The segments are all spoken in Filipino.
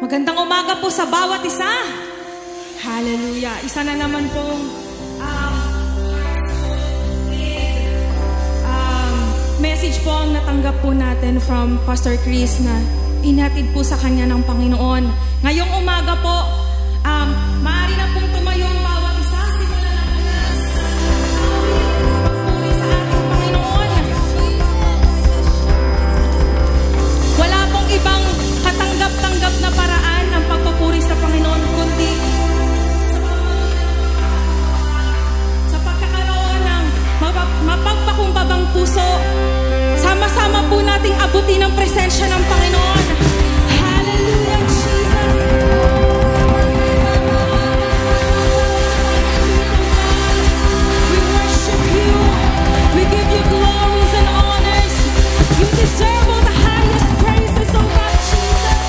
Magandang umaga po sa bawat isa. Hallelujah. Isa na naman pong message po ang natanggap po natin from Pastor Chris na inhatid po sa kanya ng Panginoon. Ngayong umaga po, maaari na pong tumayo ang bawat isa. Simulan na po na puri sa ating Panginoon. Wala pong ibang katanggap-tanggap na paraan ng pagpupuri sa Panginoon, kundi sa pagkakaroon ng mapagpakumbabang puso. Sama-sama po nating abutin ang presensya ng Panginoon. Hallelujah, Jesus! We worship you. We give you glories and honors. You deserve all the highest praises, oh God, Jesus.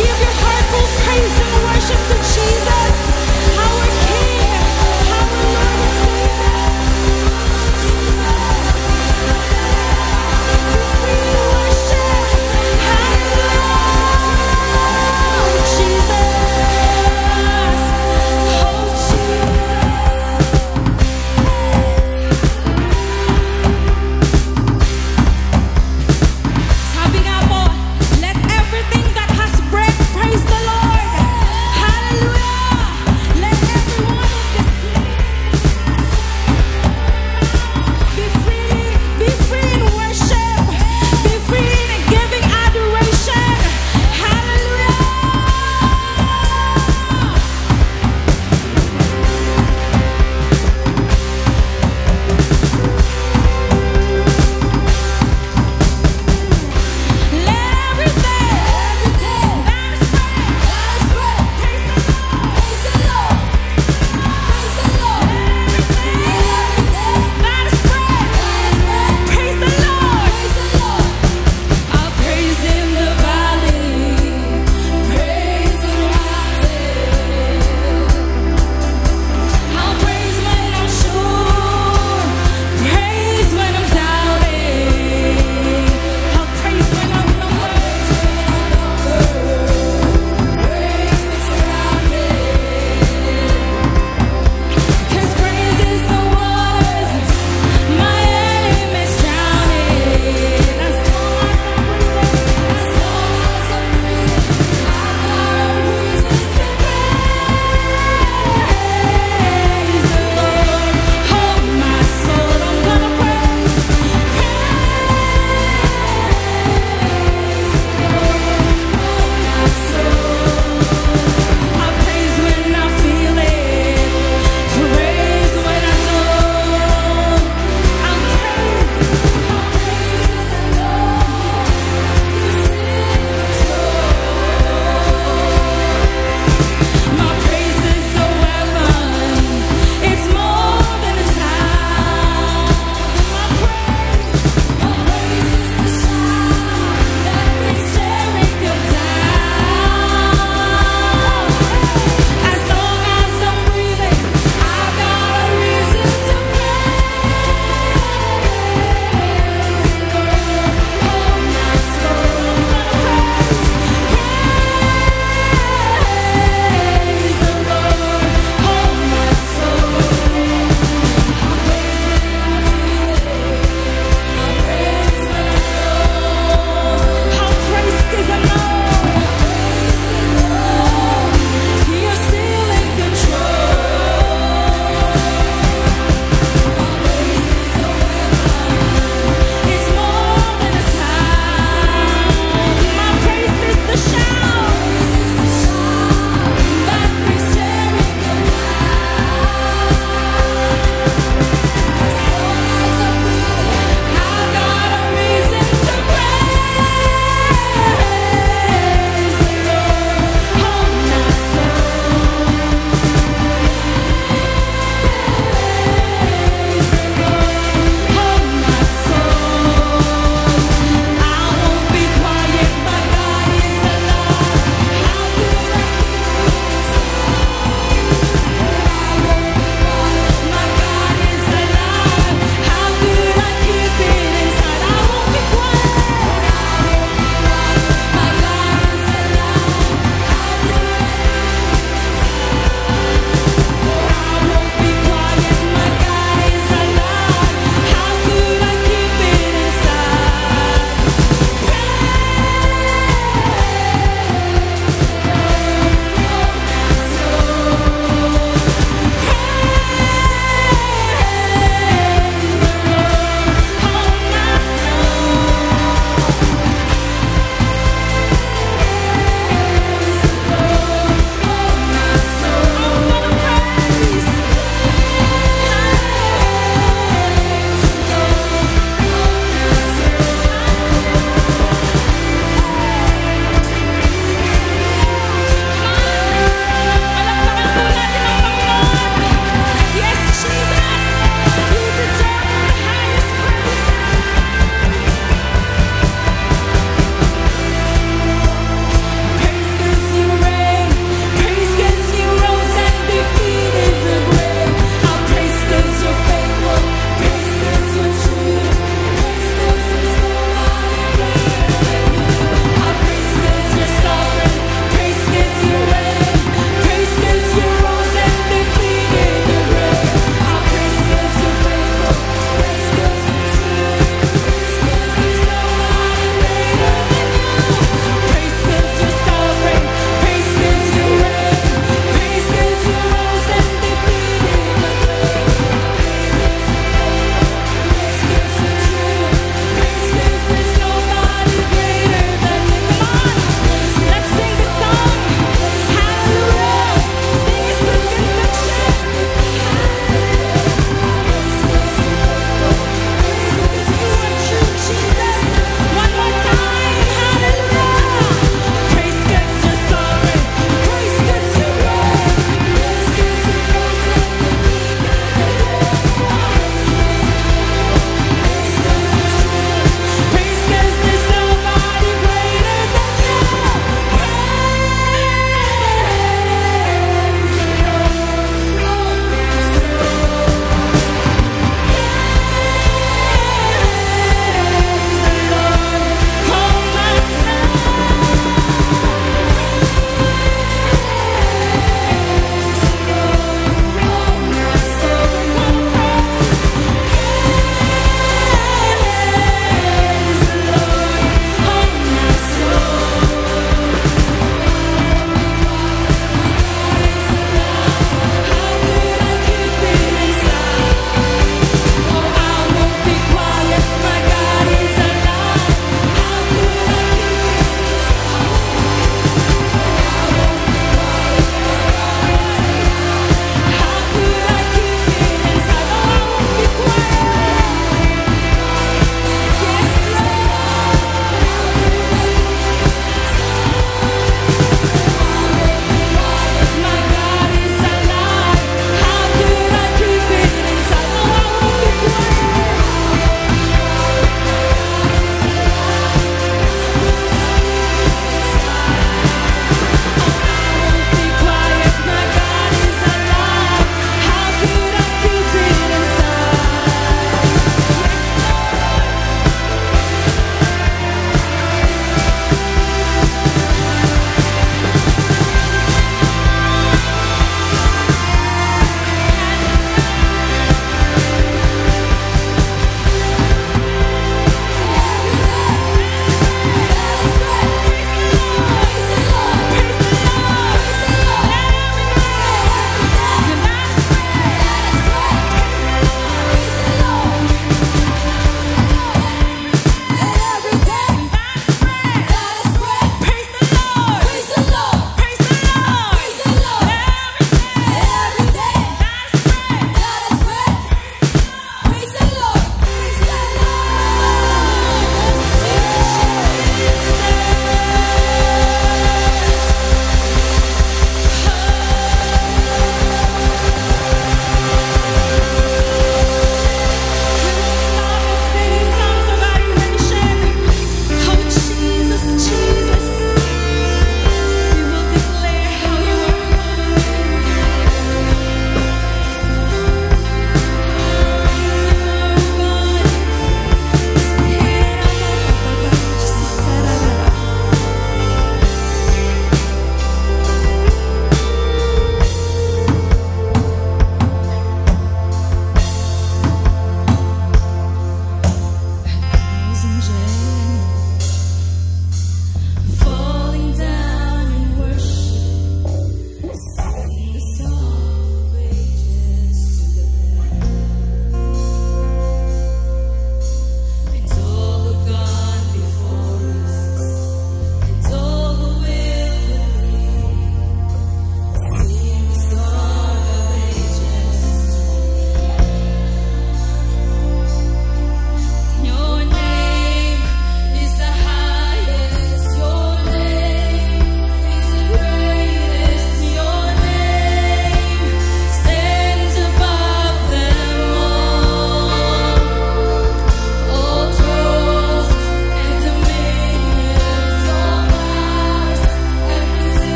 Give your heartful praise and worship to Jesus, our King, our Lord.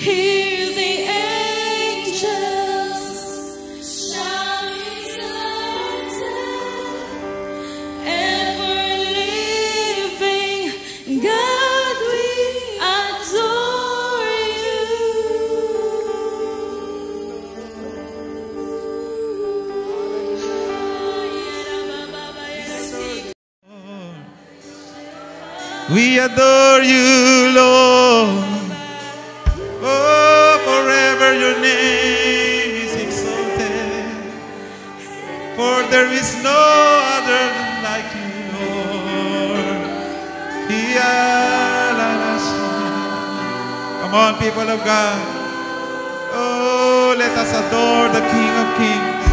Hear the angels shouting something. Ever living God, we adore you. We adore you, Lord. Oh, forever your name is exalted. For there is no other like you, Lord. Come on, people of God. Oh, let us adore the King of Kings.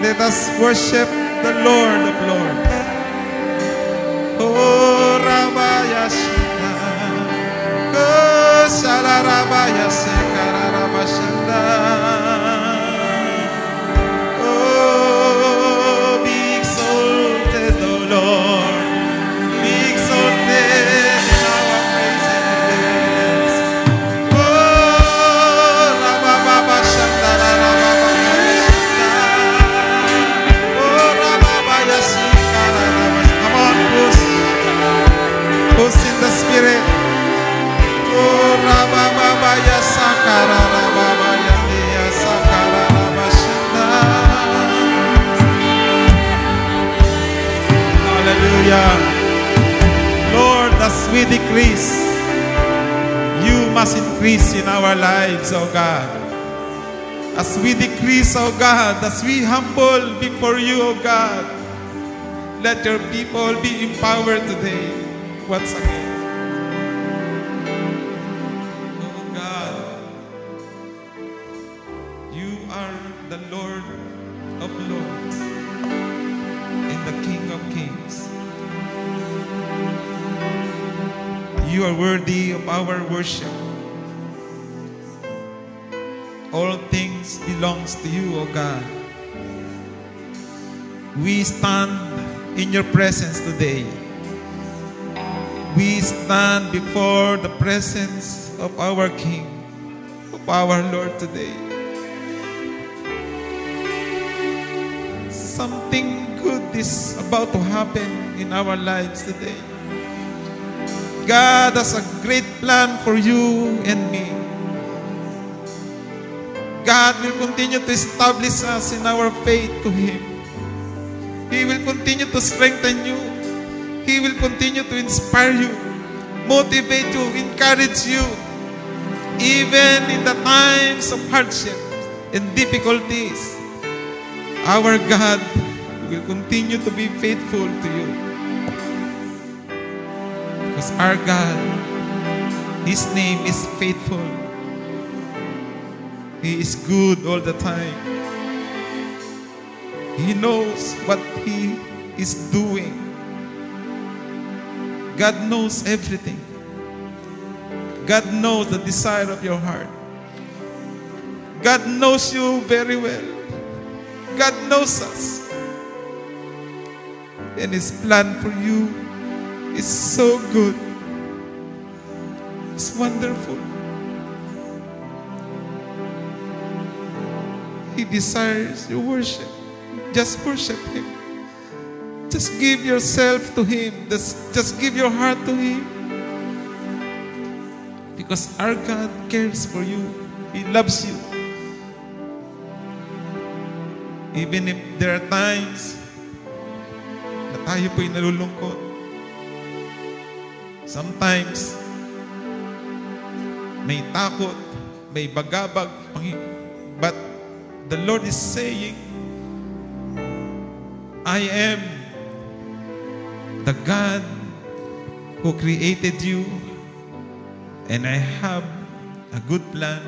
Let us worship the Lord of Lords. Oh, Rabaya Shanda. Oh, Salarabaya Sekarabashanda. Oh, be exalted, O Lord. Be exalted in our praises. Oh, Rababa Shanda, Rababa Shanda. Oh, Rababaya Sekarabashanda. Come on, who's in the Spirit? Oh, Rababaya Sakara, Rababaya Dea Sakara, Rabashanda. Hallelujah. Lord, as we decrease, you must increase in our lives, oh God. As we decrease, oh God, as we humble before you, oh God, let your people be empowered today once again. Oh God, you are the Lord of Lords and the King of Kings. You are worthy of our worship. All things belongs to you, O God. We stand in your presence today. We stand before the presence of our King, of our Lord today. Something good is about to happen in our lives today. God has a great plan for you and me. God will continue to establish us in our faith to Him. He will continue to strengthen you. He will continue to inspire you, motivate you, encourage you, even in the times of hardship and difficulties. Our God will continue to be faithful to you. Because our God, His name is faithful. He is good all the time. He knows what He is doing. God knows everything. God knows the desire of your heart. God knows you very well. God knows us. And His plan for you is so good. It's wonderful. He desires your worship. Just worship Him. Just give yourself to Him. Just give your heart to Him. Because our God cares for you. He loves you. Even if there are times na tayo po'y nalulungkot. Sometimes, may takot, may bagabag, but the Lord is saying, I am the God who created you, and I have a good plan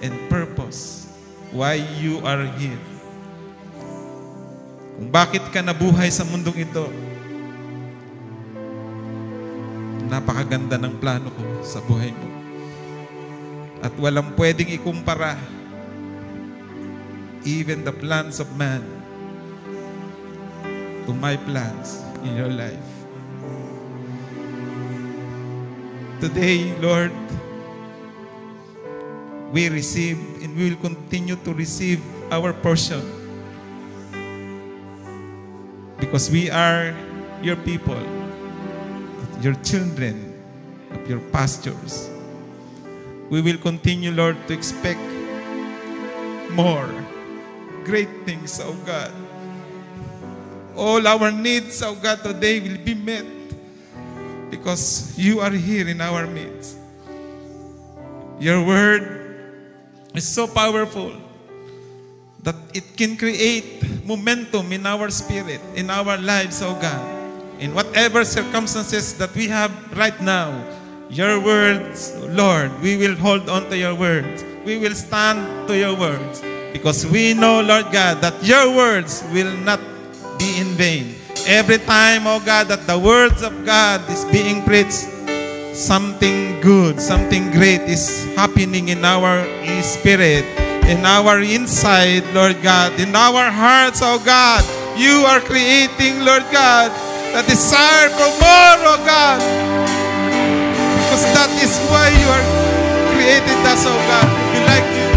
and purpose why you are here. Kung bakit ka nabuhay sa mundong ito, napakaganda ng plano ko sa buhay mo. At walang pwedeng ikumpara, even the plans of man, to my plans in your life. Today, Lord, we receive and we will continue to receive our portion. Because we are your people, your children of your pastures. We will continue, Lord, to expect more great things, O God. All our needs, O God, today will be met because you are here in our midst. Your word is so powerful that it can create momentum in our spirit, in our lives, O God. In whatever circumstances that we have right now, your words, Lord, we will hold on to your words. We will stand to your words. Because we know, Lord God, that your words will not be in vain. Every time, oh God, that the words of God is being preached, something good, something great is happening in our spirit, in our inside, Lord God, in our hearts, oh God. You are creating, Lord God, the desire for more, oh God. Because that is why you are created us, oh God. We like you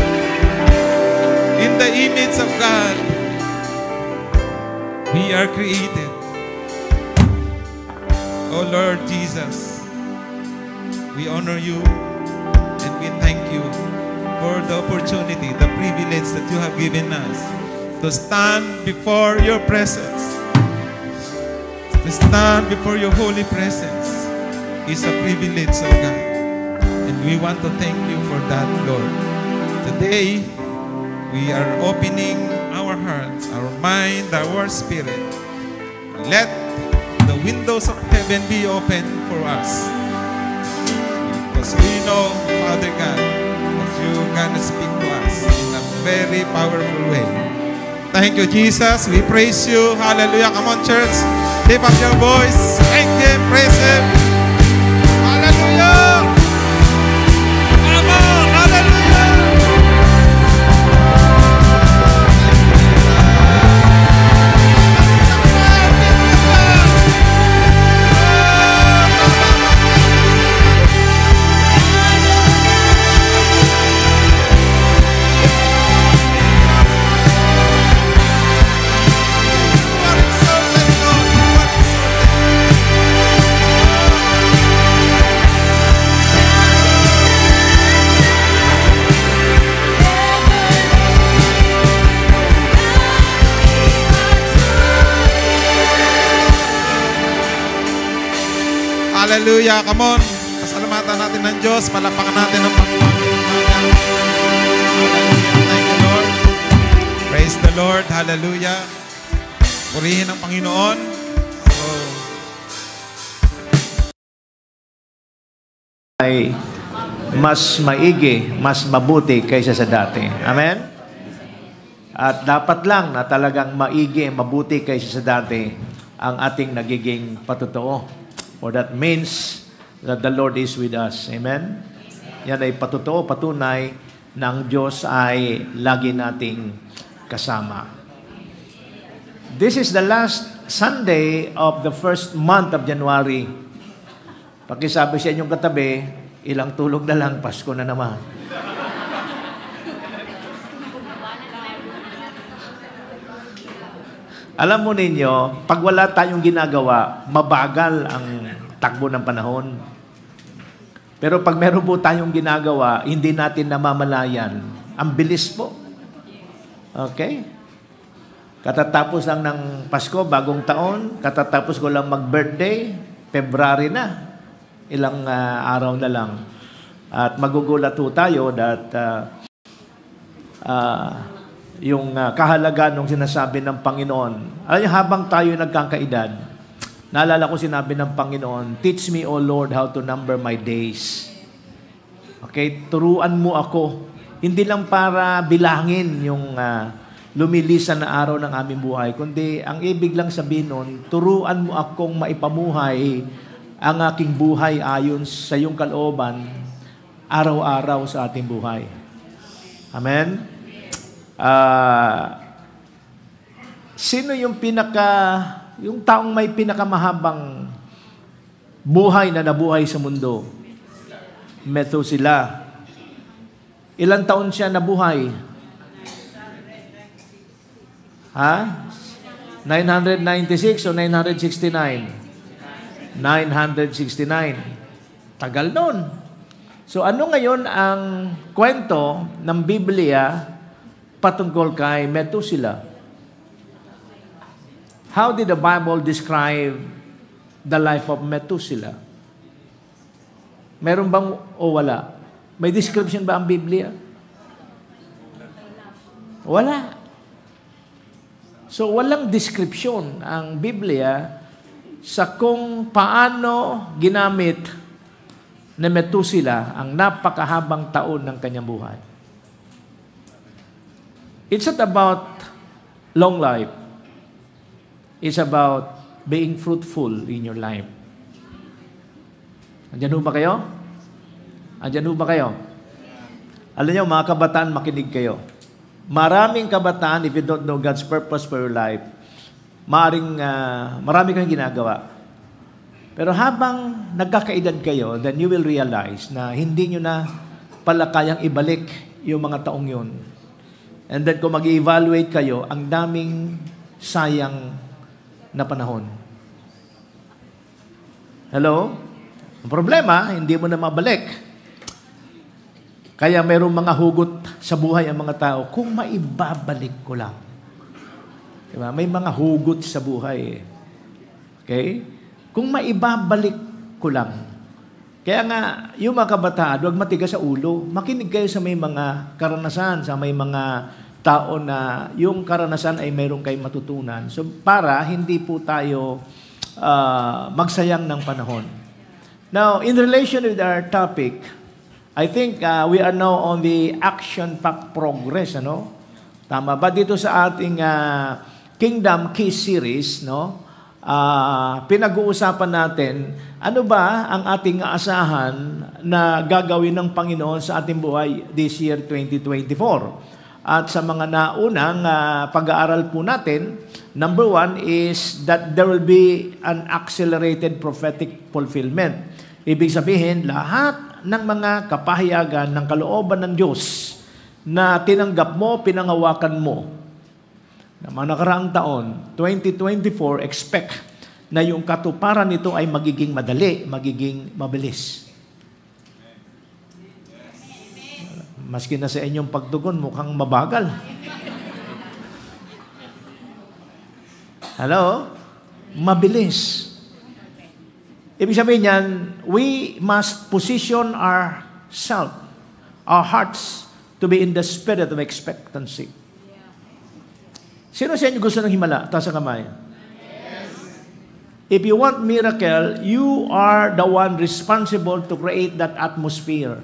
in the image of God. We are created. Oh Lord Jesus, we honor you and we thank you for the opportunity, the privilege that you have given us to stand before your presence. To stand before your holy presence is a privilege, oh God. And we want to thank you for that, Lord. Today, we are opening our hearts, our mind, our spirit. Let the windows of heaven be open for us. Because we know, Father God, that you're going to speak to us in a very powerful way. Thank you, Jesus. We praise you. Hallelujah. Come on, church. Lift up your voice. Thank him. Praise him. Hallelujah. Come on. Hallelujah. Hallelujah. Come on. Pasalamatan natin ng Diyos. Palakpakan natin ang Panginoon. Thank you, Lord. Praise the Lord. Hallelujah. Purihin ang Panginoon. Ay mas maigi, mas mabuti kaysa sa dati. Amen? At dapat lang na talagang maigi, mabuti kaysa sa dati ang ating nagiging patotoo. For that means that the Lord is with us. Amen? Yan ay patotoo, patunay na ang Diyos ay lagi nating kasama. This is the last Sunday of the first month of January. Pakisabi sa inyong katabi, ilang tulog na lang, Pasko na naman. Alam mo ninyo, pag wala tayong ginagawa, mabagal ang takbo ng panahon. Pero pag meron po tayong ginagawa, hindi natin namamalayan. Ang bilis po. Okay? Katatapos lang ng Pasko, bagong taon, katatapos ko lang mag-birthday, February na. Ilang araw na lang. At magugulat po tayo that yung kahalagaan ng sinasabi ng Panginoon. Alam niyo, habang tayo nagkakaedad, naalala ko sinabi ng Panginoon, "Teach me, O Lord, how to number my days." Okay? Turuan mo ako. Hindi lang para bilangin yung lumilisan na araw ng aming buhay, kundi ang ibig lang sabihin nun, turuan mo akong maipamuhay ang aking buhay ayon sa iyong kalooban araw-araw sa ating buhay. Amen? Sino yung yung taong may pinakamahabang buhay na nabuhay sa mundo? Methuselah. Ilang taon siya nabuhay? Ha? 996 o 969? 969. Tagal nun. So ano ngayon ang kwento ng Biblia patungkol kay Methuselah? How did the Bible describe the life of Methuselah? Meron bang o wala? May description ba ang Biblia? Wala. So walang description ang Biblia sa kung paano ginamit ni Methuselah ang napakahabang taon ng kanyang buhay. It's not about long life. It's about being fruitful in your life. Andiyan ho ba kayo? Andiyan ho ba kayo? Alam niyo, mga kabataan, makinig kayo. Maraming kabataan, if you don't know God's purpose for your life, marami kayong ginagawa. Pero habang nagkakaedad kayo, then you will realize na hindi nyo na pala kayang ibalik yung mga taong yun. And then kung mag-evaluate kayo, ang daming sayang na panahon. Hello? Ang problema, hindi mo na mabalik. Kaya mayroong mga hugot sa buhay ang mga tao, kung maibabalik ko lang. Diba? May mga hugot sa buhay. Okay? Kung maibabalik ko lang. Kaya nga, yung mga kabataan, huwag matigas sa ulo. Makinig kayo sa may mga karanasan, sa may mga tao na yung karanasan ay mayroong kayong matutunan. So, para hindi po tayo magsayang ng panahon. Now, in relation with our topic, I think we are now on the action-packed progress, ano? Tama ba? Dito sa ating Kingdom Key Series, no? Pinag-uusapan natin, ano ba ang ating aasahan na gagawin ng Panginoon sa ating buhay this year 2024? At sa mga naunang pag-aaral po natin, number 1 is that there will be an accelerated prophetic fulfillment. Ibig sabihin, lahat ng mga kapahayagan ng kalooban ng Diyos na tinanggap mo, pinangawakan mo na mga nakaraang taon, 2024, expect na yung katuparan nito ay magiging madali, magiging mabilis. Maski na sa inyong pagtugon, mukhang mabagal. Hello? Mabilis. Ibig sabihin yan, we must position ourselves, our hearts, to be in the spirit of expectancy. Sino sa inyo gusto ng himala? Taas ang kamay. Yes. If you want miracle, you are the one responsible to create that atmosphere.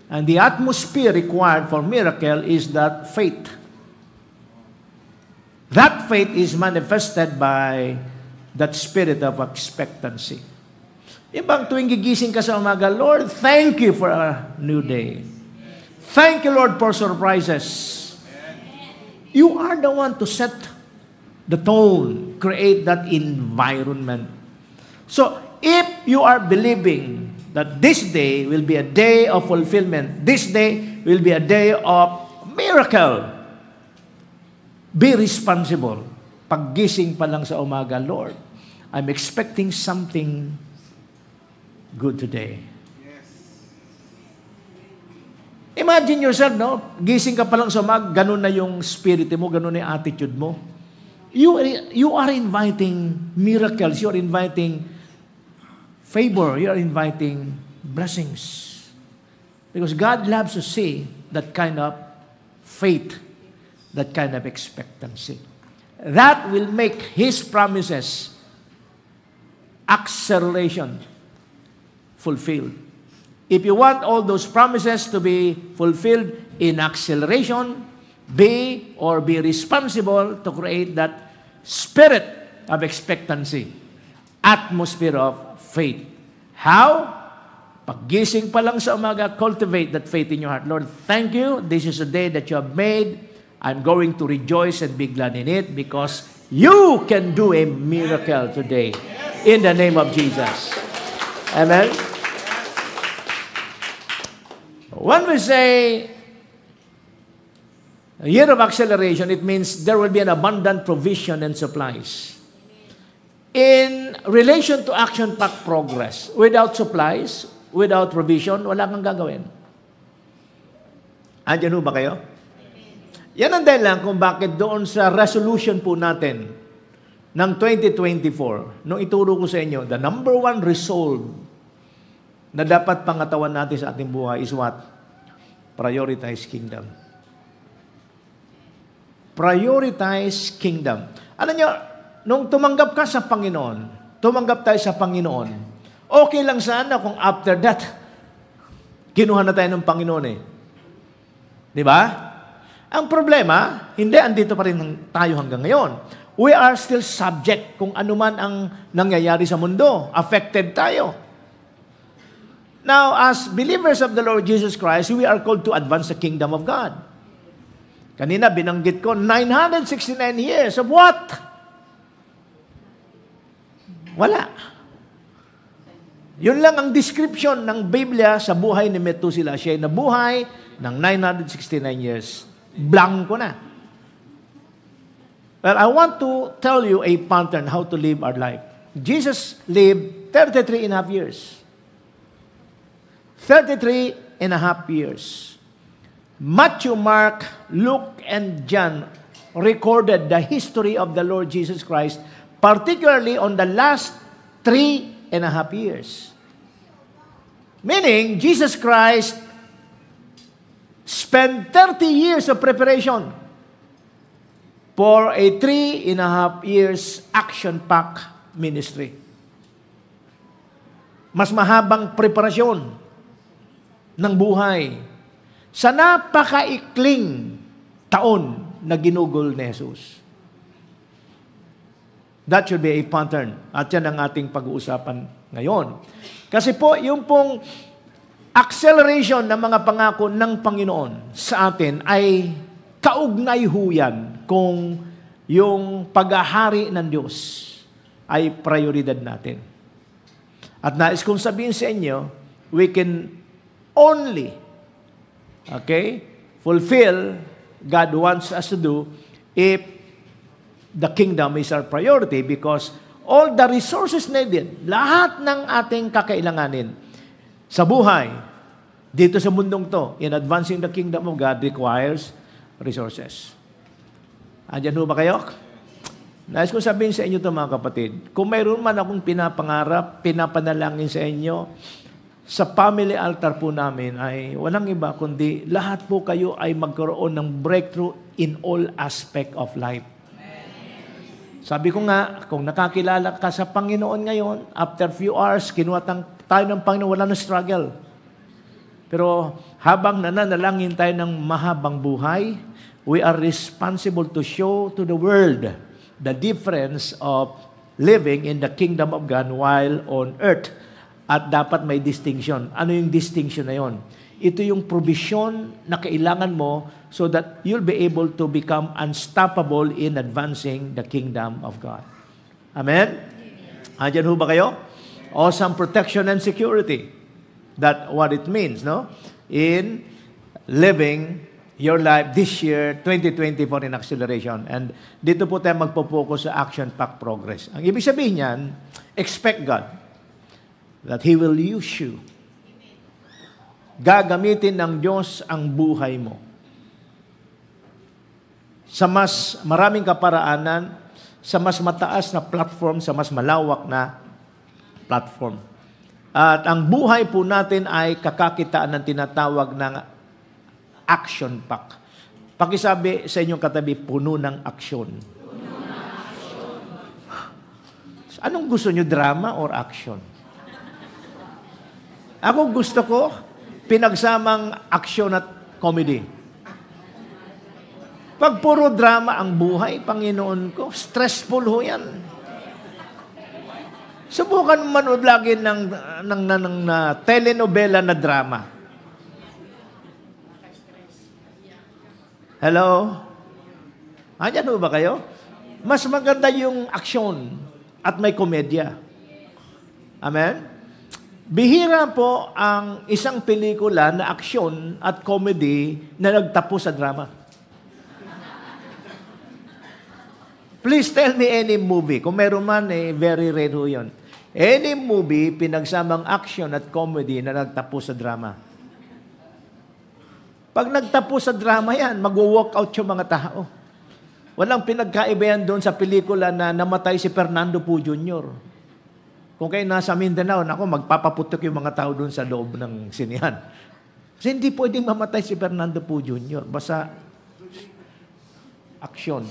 And the atmosphere required for miracle is that faith. That faith is manifested by that spirit of expectancy. Ibang tuwing gigising ka sa umaga, Lord, thank you for a new day. Thank you, Lord, for surprises. You are the one to set the tone, create that environment. So, if you are believing that this day will be a day of fulfillment, this day will be a day of miracle, be responsible. Paggising pa lang sa umaga, Lord, I'm expecting something good today. Yes. Imagine yourself, no? Gising ka pa lang sa umaga, ganun na yung spirit mo, ganun na yung attitude mo. You are inviting miracles, you are inviting favor, you are inviting blessings. Because God loves to see that kind of faith, that kind of expectancy. That will make His promises acceleration fulfilled. If you want all those promises to be fulfilled in acceleration, be responsible to create that spirit of expectancy, atmosphere of faith. How? Paggising pa lang sa umaga, cultivate that faith in your heart. Lord, thank you. This is a day that you have made. I'm going to rejoice and be glad in it because you can do a miracle today in the name of Jesus. Amen? When we say a year of acceleration, it means there will be an abundant provision and supplies. In relation to action-packed progress, without supplies, without provision, wala kang gagawin. Andiyan ho ba kayo? Yan ang dahilan kung bakit doon sa resolution po natin ng 2024, nung ituro ko sa inyo, the number one resolve na dapat pangatawan natin sa ating buhay is what? Prioritize kingdom. Prioritize kingdom. Alam nyo, nung tumanggap ka sa Panginoon, tumanggap tayo sa Panginoon, okay lang sana kung after that, kinuha na tayo ng Panginoon eh. Di ba? Ang problema, hindi andito pa rin tayo hanggang ngayon. We are still subject kung ano man ang nangyayari sa mundo. Affected tayo. Now, as believers of the Lord Jesus Christ, we are called to advance the kingdom of God. Kanina, binanggit ko, 969 years of what? Wala. Yun lang ang description ng Biblia sa buhay ni Methuselah. Siya ay nabuhay ng 969 years. Blanco na. Well, I want to tell you a pattern how to live our life. Jesus lived 33 and a half years. 33 and a half years. Matthew, Mark, Luke, and John recorded the history of the Lord Jesus Christ, particularly on the last 3 and a half years. Meaning, Jesus Christ spent 30 years of preparation for a 3 and a half years action-packed ministry. Mas mahabang preparasyon ng buhay sa napakaikling taon na ginugol ni Jesus. That should be a pattern. At yan ang ating pag-uusapan ngayon. Kasi po, yung pong acceleration ng mga pangako ng Panginoon sa atin ay kaugnay ho yan kung yung paghahari ng Diyos ay prioridad natin. At nais kong sabihin sa inyo, we can only, fulfill God wants us to do if the kingdom is our priority, because all the resources needed, lahat ng ating kakailanganin sa buhay, dito sa mundong to, in advancing the kingdom of God requires resources. Andiyan ho ba kayo? Nais ko sabihin sa inyo ito mga kapatid, kung mayroon man akong pinapangarap, pinapanalangin sa inyo, sa family altar po namin ay walang iba kundi lahat po kayo ay magkaroon ng breakthrough in all aspect of life. Sabi ko nga, kung nakakilala ka sa Panginoon ngayon, after few hours, kinuha tayo ng Panginoon, wala na struggle. Pero habang nananalangin tayo ng mahabang buhay, we are responsible to show to the world the difference of living in the kingdom of God while on earth. At dapat may distinction. Ano yung distinction na yon? Ito yung provision na kailangan mo so that you'll be able to become unstoppable in advancing the kingdom of God. Amen? Andiyan ho ba kayo? Awesome protection and security. That's what it means, no? In living your life this year, 2024 in acceleration. And dito po tayo magpo-focus sa action-packed progress. Ang ibig sabihin niyan, expect God that He will use you. Gagamitin ng Diyos ang buhay mo. Sa mas maraming kaparaanan, sa mas mataas na platform, sa mas malawak na platform. At ang buhay po natin ay kakakitaan ng tinatawag ng action pack. Pakisabi sa inyong katabi, puno ng aksyon. Anong gusto nyo, drama or action? Ako gusto ko, pinagsamang aksyon at comedy. Pag puro drama ang buhay, Panginoon ko, stressful ho yan. Subukan manood lagi ng telenovela na drama. Hello? Andiyan ba kayo? Mas maganda yung aksyon at may komedya. Amen? Bihira po ang isang pelikula na aksyon at comedy na nagtapos sa drama. Please tell me any movie. Kung meron man, very rare ho yun. Any movie, pinagsamang action at comedy na nagtapos sa drama. Pag nagtapos sa drama yan, mag-walk out yung mga tao. Walang pinagkaiba yan doon sa pelikula na namatay si Fernando Poe Jr. Kung kayo nasa Mindanao, nako, magpapaputok yung mga tao doon sa loob ng sinihan. Kasi hindi pwedeng mamatay si Fernando Poe Jr. Basta action.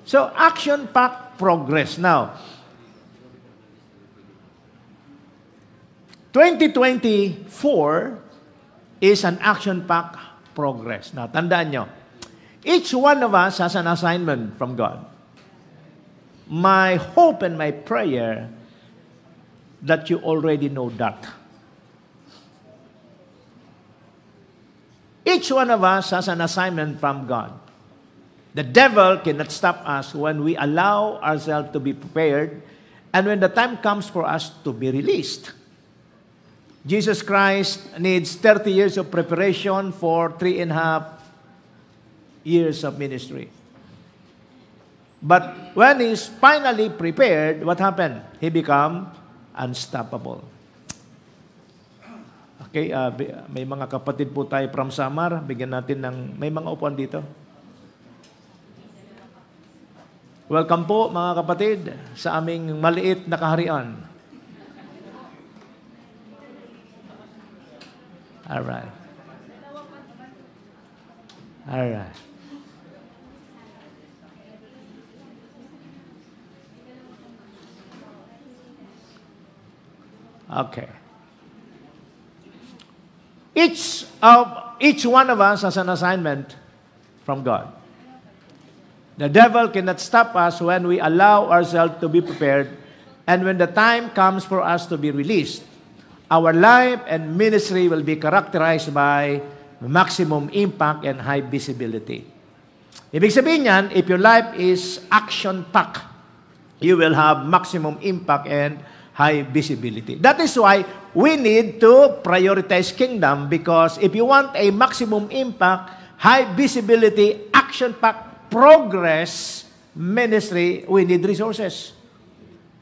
So, action-packed progress. Now, 2024 is an action-packed progress. Now, tandaan nyo, each one of us has an assignment from God. My hope and my prayer that you already know that. Each one of us has an assignment from God. The devil cannot stop us when we allow ourselves to be prepared and when the time comes for us to be released. Jesus Christ needs 30 years of preparation for 3.5 years of ministry. But when he's finally prepared, what happened? He became unstoppable. Okay, may mga kapatid po tayo from Samar. Bigyan natin ng, may mga upuan dito. Welcome po mga kapatid sa aming maliit na kaharian. Alright. Alright. Okay. Each one of us has an assignment from God. The devil cannot stop us when we allow ourselves to be prepared and when the time comes for us to be released. Our life and ministry will be characterized by maximum impact and high visibility. Ibig sabihin yan, if your life is action-packed, you will have maximum impact and high visibility. That is why we need to prioritize kingdom because if you want a maximum impact, high visibility, action-packed progress ministry, we need resources.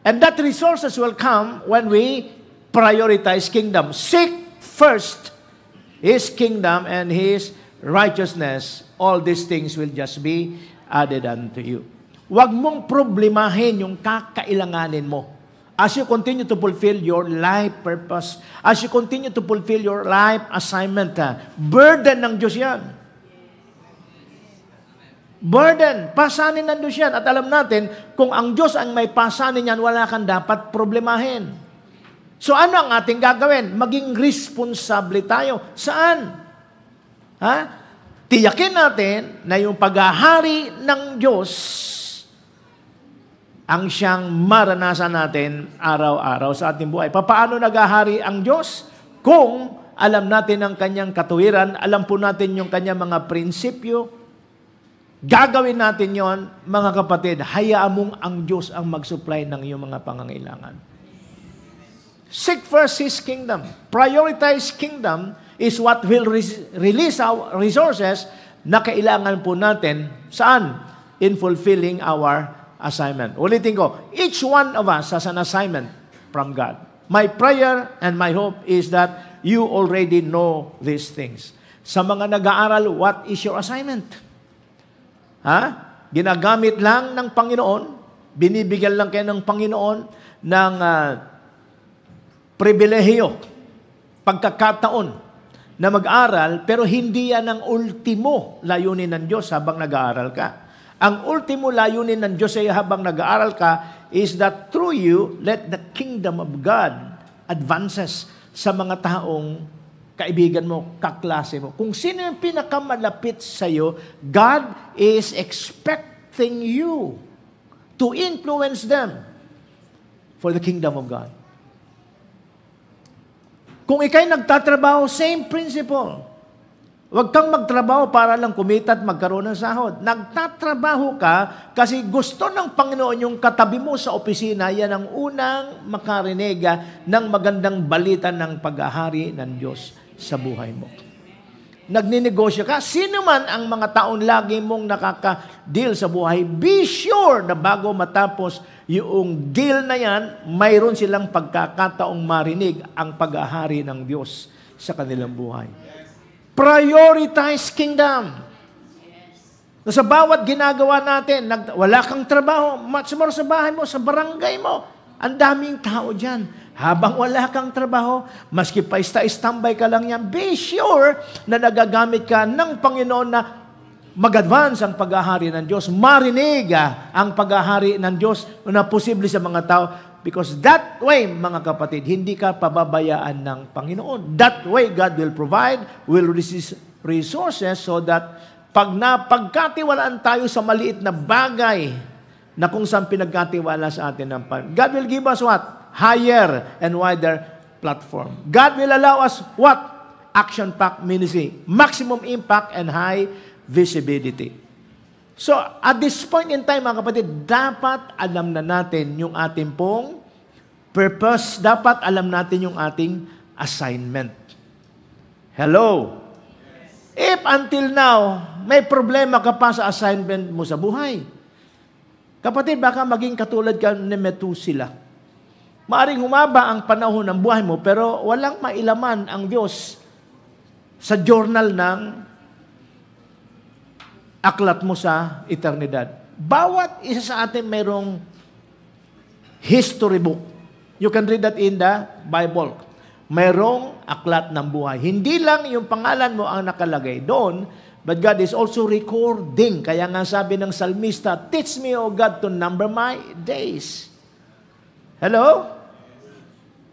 And that resources will come when we prioritize kingdom. Seek first His kingdom and His righteousness. All these things will just be added unto you. Huwag mong problemahin yung kakailanganin mo. As you continue to fulfill your life purpose, as you continue to fulfill your life assignment, burden ng Diyos yan. Burden, pasanin ng Diyos yan. At alam natin, kung ang Diyos ang may pasanin yan, wala kang dapat problemahin. So ano ang ating gagawin? Maging responsable tayo. Saan? Tiyakin natin na yung paghahari ng Diyos ang siyang maranasan natin araw-araw sa ating buhay. Paano naghahari ang Diyos? Kung alam natin ang kanyang katuwiran, alam po natin yung kanyang mga prinsipyo, gagawin natin yon, mga kapatid, hayaan mong ang Diyos ang mag-supply ng iyong mga pangangailangan. Seek first His kingdom. Prioritize kingdom is what will release our resources na kailangan po natin. Saan? In fulfilling our assignment. Ulitin ko, each one of us has an assignment from God. My prayer and my hope is that you already know these things. Sa mga nag-aaral, what is your assignment? Ginagamit lang ng Panginoon, binibigyan lang kayo ng Panginoon ng pribilehiyo, pagkakataon na mag-aral, pero hindi yan ang ultimo layunin ng Diyos habang nag-aaral ka. Ang ultimo layunin ng Diyos ay habang nag-aaral ka is that through you, let the kingdom of God advances sa mga taong kaibigan mo, kaklase mo. Kung sino yung pinakamalapit sa iyo, God is expecting you to influence them for the kingdom of God. Kung ikay nagtatrabaho, same principle. Huwag kang magtrabaho para lang kumita at magkaroon ng sahod. Nagtatrabaho ka kasi gusto ng Panginoon yung katabi mo sa opisina, yan ang unang makarinig ng magandang balita ng paghahari ng Diyos sa buhay mo. Nagninegosyo ka, sino man ang mga taong lagi mong nakaka-deal sa buhay, be sure na bago matapos yung deal na yan, mayroon silang pagkakataong marinig ang paghahari ng Diyos sa kanilang buhay. Prioritize kingdom. Sa bawat ginagawa natin, wala kang trabaho, sumaro sa bahay mo, sa barangay mo, ang daming tao dyan. Habang wala kang trabaho, maski pa istambay ka lang yan, be sure na nagagamit ka ng Panginoon na mag-advance ang paghahari ng Diyos, marinig ang paghahari ng Diyos na posible sa mga tao. Because that way, mga kapatid, hindi ka pababayaan ng Panginoon. That way, God will provide, will receive resources so that pag napagkatiwalaan tayo sa maliit na bagay na kung saan pinagkatiwala sa atin ng Panginoon, God will give us what? Higher and wider platform. God will allow us what? Action-packed ministry. Maximum impact and high visibility. So, at this point in time, mga kapatid, dapat alam na natin yung ating pong purpose. Dapat alam natin yung ating assignment. Hello? If until now, may problema ka pa sa assignment mo sa buhay, kapatid, baka maging katulad ka ni Methuselah. Maaring humaba ang panahon ng buhay mo, pero walang mailaman ang Diyos sa journal ng aklat mo sa eternidad. Bawat isa sa atin mayroong history book. You can read that in the Bible. Mayroong aklat ng buhay. Hindi lang yung pangalan mo ang nakalagay doon, but God is also recording. Kaya nga sabi ng salmista, teach me, O God, to number my days. Hello?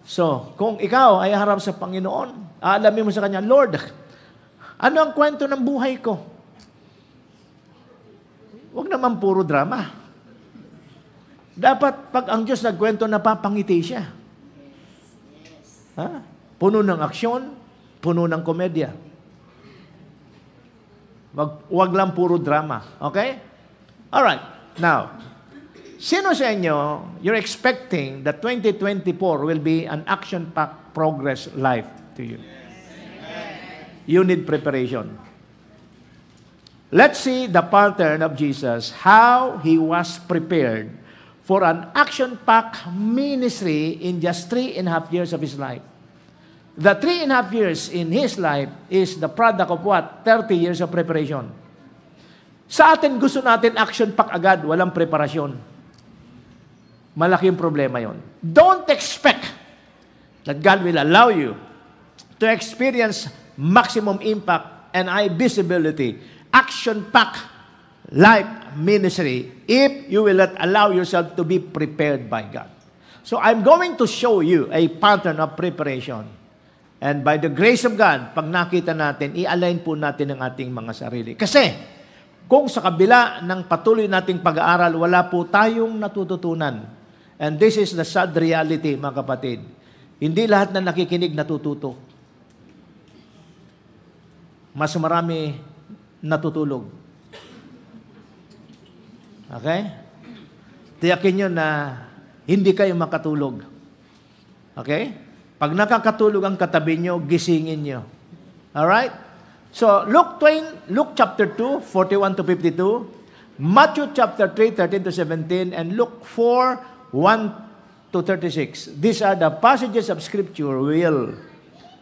So, kung ikaw ay harap sa Panginoon, aalamin mo sa Kanya, Lord, ano ang kwento ng buhay ko? Huwag naman puro drama. Dapat pag ang Diyos nagkwento, napapangiti siya. Ha? Puno ng aksyon, puno ng komedya. Huwag lang puro drama. Okay? Alright. Now, sino sa inyo, you're expecting that 2024 will be an action-packed progress life to you? You need preparation. Let's see the pattern of Jesus, how He was prepared for an action-packed ministry in just 3.5 years of His life. The 3.5 years in His life is the product of what? 30 years of preparation. Sa atin, gusto natin action-packed agad, walang preparasyon. Malaking problema yon. Don't expect that God will allow you to experience maximum impact and high visibility, action-packed life ministry if you will not allow yourself to be prepared by God. So I'm going to show you a pattern of preparation. And by the grace of God, pag nakita natin, i-align po natin ang ating mga sarili. Kasi, kung sa kabila ng patuloy nating pag-aaral, wala po tayong natututunan. And this is the sad reality, mga kapatid. Hindi lahat na nakikinig natututo. Mas marami natutulog. Okay? Tiyakin nyo na hindi kayo makatulog. Okay? Pag nakakatulog ang katabi nyo, gisingin nyo. Alright? So, Luke chapter 2, 41 to 52, Matthew chapter 3, 13 to 17, and Luke 4, 1 to 36. These are the passages of Scripture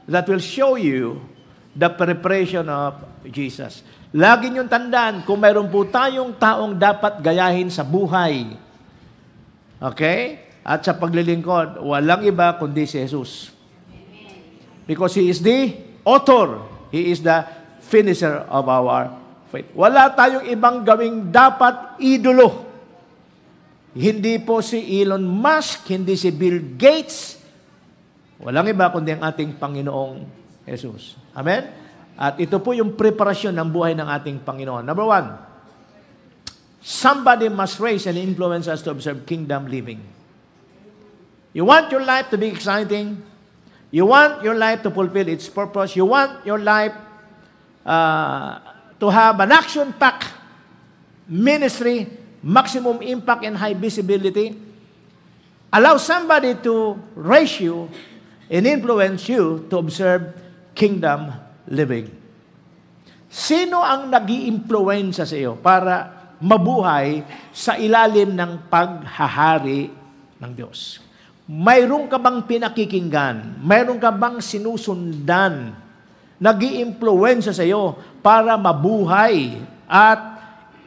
that will show you the preparation of Jesus. Lagi niyong tandaan, kung mayroon po tayong taong dapat gayahin sa buhay, okay? At sa paglilingkod, walang iba kundi si Jesus. Because He is the author. He is the finisher of our faith. Wala tayong ibang gawing dapat idolo. Hindi po si Elon Musk, hindi si Bill Gates. Walang iba kundi ang ating Panginoong Jesus. Amen? At ito po yung preparasyon ng buhay ng ating Panginoon. Number 1, somebody must raise and influence us to observe kingdom living. You want your life to be exciting? You want your life to fulfill its purpose? You want your life to have an action-packed ministry, maximum impact and high visibility. Allow somebody to raise you and influence you to observe kingdom living. Sino ang nag-i-influensya sa iyo para mabuhay sa ilalim ng paghahari ng Diyos? Mayroon ka bang pinakikinggan? Mayroon ka bang sinusundan? Nag-i-influensya sa iyo para mabuhay at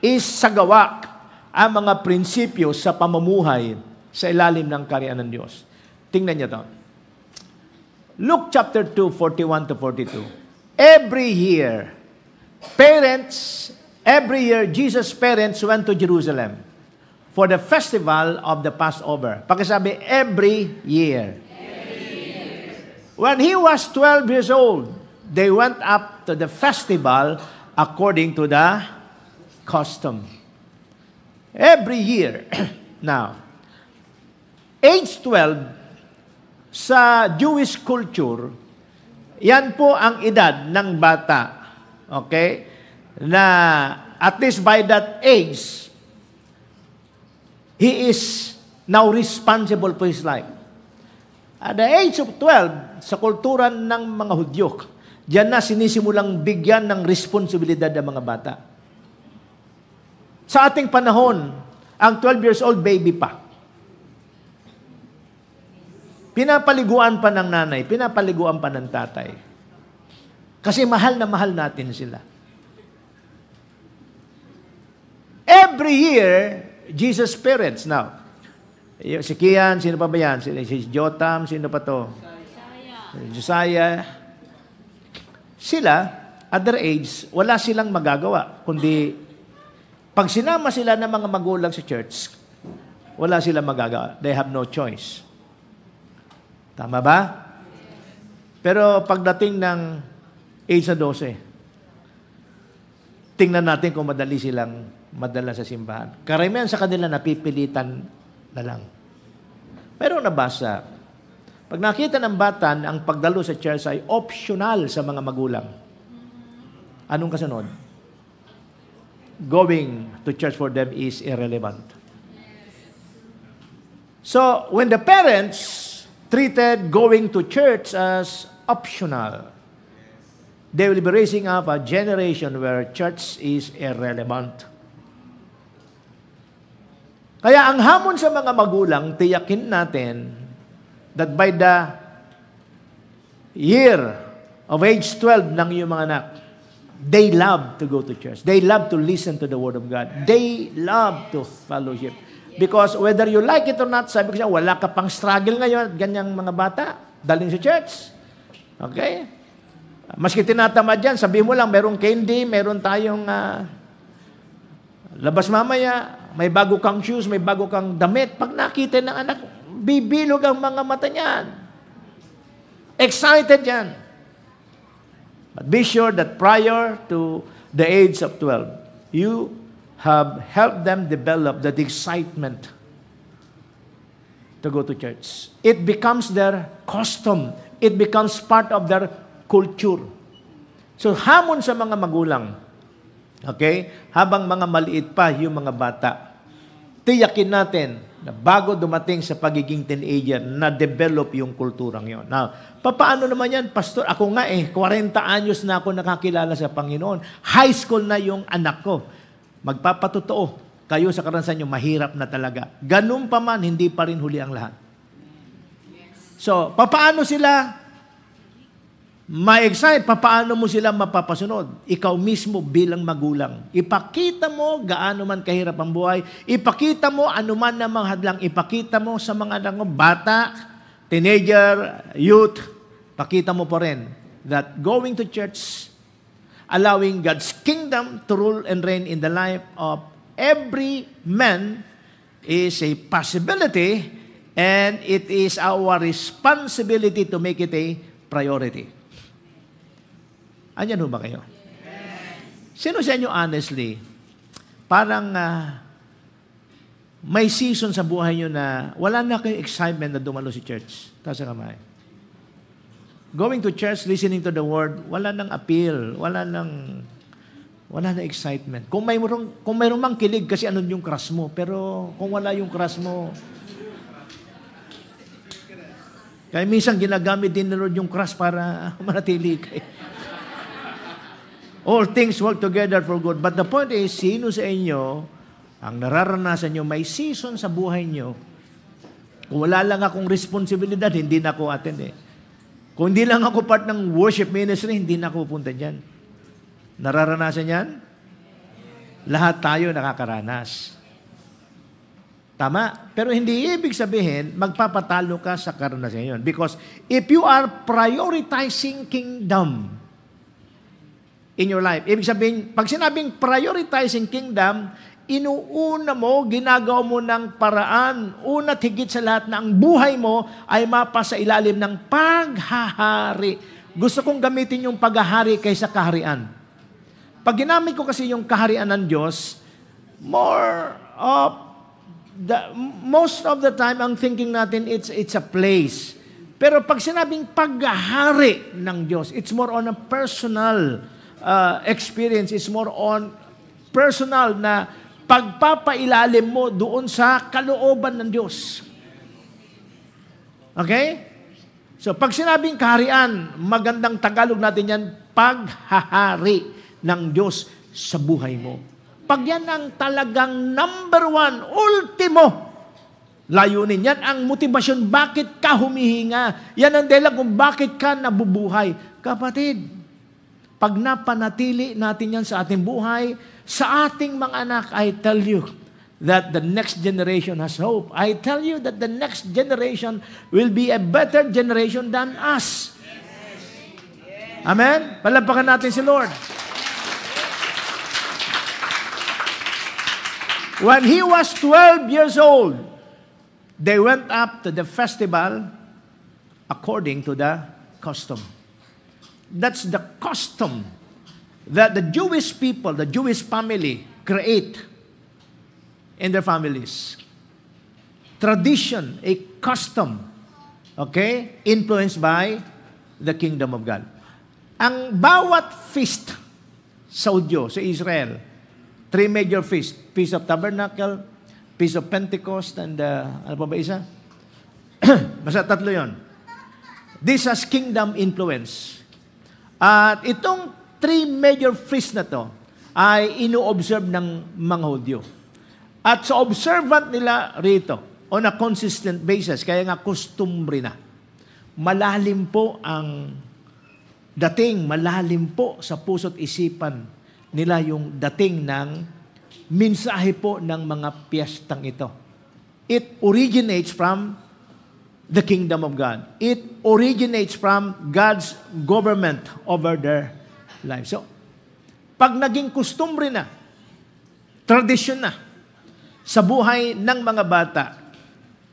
isagawa ang mga prinsipyo sa pamumuhay sa ilalim ng kaharian ng Diyos. Tingnan niyo to. Luke chapter 2, 41 to 42. Every year, Jesus' parents went to Jerusalem for the festival of the Passover. Pakisabi, every year. When he was 12 years old, they went up to the festival according to the custom. Every year. Now, age 12, sa Jewish culture, yan po ang edad ng bata. Okay? Na at least by that age, he is now responsible for his life. At the age of 12, sa kultura ng mga Hudyo, diyan na sinisimulang bigyan ng responsibilidad ng mga bata. Sa ating panahon, ang 12 years old baby pa. Pinapaliguan pa ng nanay, pinapaliguan pa ng tatay. Kasi mahal na mahal natin sila. Every year, Jesus' parents, now, si Kian, sino pa ba yan? Si Jotam, sino pa to? Josiah. Sila, at their age, wala silang magagawa. Kundi, pag sinama sila ng mga magulang sa church, wala silang magagawa. They have no choice. Tama ba? Pero pagdating ng age na 12, tingnan natin kung madali silang madala sa simbahan. Karamihan sa kanila napipilitan na lang. Pero nabasa, pag nakita ng bata ang pagdalo sa church ay optional sa mga magulang. Anong kasunod? Going to church for them is irrelevant. So, when the parents treated going to church as optional, they will be raising up a generation where church is irrelevant. Kaya ang hamon sa mga magulang, tiyakin natin that by the year of age 12 ng iyong mga anak, they love to go to church. They love to listen to the Word of God. They love to fellowship. Because whether you like it or not, sabi ko siya, wala ka pang struggle ngayon, ganyang mga bata, daling sa church. Okay? Maski tinatamad yan, sabihin mo lang, merong candy, meron tayong labas mamaya, may bago kang shoes, may bago kang damit. Pag nakita ng anak, bibilog ang mga mata niyan. Excited yan. But be sure that prior to the age of 12, you have helped them develop that excitement to go to church. It becomes their custom. It becomes part of their culture. So, hamon sa mga magulang, okay, habang mga maliit pa yung mga bata, tiyakin natin na bago dumating sa pagiging teenager, na-develop yung kulturang yon. Now, paano naman yan, Pastor? Ako nga 40 anyos na ako nakakilala sa Panginoon. High school na yung anak ko. Magpapatotoo, kayo sa karanasan nyo, mahirap na talaga. Ganun pa man, hindi pa rin huli ang lahat. So, paano sila ma-excite? Paano mo sila mapapasunod? Ikaw mismo bilang magulang. Ipakita mo gaano man kahirap ang buhay. Ipakita mo anuman na mga hadlang. Ipakita mo sa mga bata, teenager, youth. Pakita mo pa rin that going to church, allowing God's kingdom to rule and reign in the life of every man is a possibility, and it is our responsibility to make it a priority. Anyan ho ba kayo? Sino sa inyo honestly, parang may season sa buhay nyo na wala na kayong excitement na dumalo si church? Taas ang kamay. going to church, listening to the word, wala nang appeal, wala nang excitement. Kung mayroong mang kilig kasi ano yung crush mo, pero kung wala yung crush mo, kaya minsan ginagamit din ni Lord yung crush para manatili kayo. All things work together for good. But the point is, sino sa inyo, ang nararanasan nyo, may season sa buhay nyo, kung wala lang akong responsibilidad, hindi na ako attend eh. Kung hindi lang ako part ng worship ministry, hindi na ako pupunta dyan. Nararanasan yan? Lahat tayo nakakaranas. Tama? Pero hindi ibig sabihin, magpapatalo ka sa karanasan yun. Because if you are prioritizing kingdom in your life, ibig sabihin, pag sinabing prioritizing kingdom, inuuna mo, ginagawa mo ng paraan, una't higit sa lahat na ang buhay mo ay mapasa ilalim ng paghahari. Gusto kong gamitin yung paghahari kaysa kaharian. Pag ginamit ko kasi yung kaharian ng Diyos, most of the time, ang thinking natin, it's a place. Pero pag sinabing paghahari ng Diyos, it's more on a personal experience. It's more on personal na pagpapailalim mo doon sa kalooban ng Diyos. Okay? So, pag sinabing kaharian, magandang Tagalog natin yan, paghahari ng Diyos sa buhay mo. Pag yan ang talagang number one, ultimo, layunin. Yan ang motivasyon, bakit ka humihinga. Yan ang dahilan kung bakit ka nabubuhay. Kapatid, pag napanatili natin yan sa ating buhay, sa ating mga anak, I tell you that the next generation has hope. I tell you that the next generation will be a better generation than us. Amen? Palapakan natin si Lord. When he was 12 years old, they went up to the festival according to the custom. That's the custom that the Jewish people, the Jewish family, create in their families. Tradition, a custom, okay, influenced by the kingdom of God. Ang bawat feast sa Udyo, sa Israel, 3 major feasts. Feast of Tabernacle, Feast of Pentecost, and ano pa ba isa? Basta 3 yon. This has kingdom influence. At itong 3 major feasts na to ay ino-observe ng mga Hudyo. At sa observant nila rito, on a consistent basis, kaya nga kustumbre na. Malalim po ang dating, malalim po sa puso't isipan nila yung dating ng mensahe po ng mga piyestang ito. It originates from the kingdom of God. It originates from God's government over their life. So, pag naging kustumbre na, tradisyon na, sa buhay ng mga bata,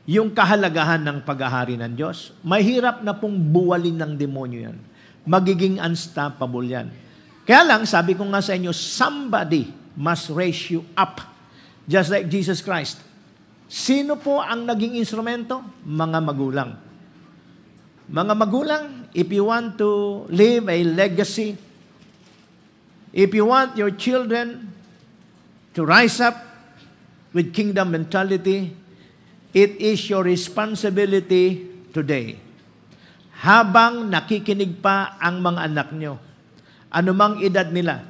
yung kahalagahan ng paghahari ng Diyos, mahirap na pong buwalin ng demonyo yan. Magiging unstoppable yan. Kaya lang, sabi ko nga sa inyo, somebody must raise you up. Just like Jesus Christ. Sino po ang naging instrumento? Mga magulang. Mga magulang, if you want to leave a legacy, if you want your children to rise up with kingdom mentality, it is your responsibility today. Habang nakikinig pa ang mga anak nyo, anumang edad nila,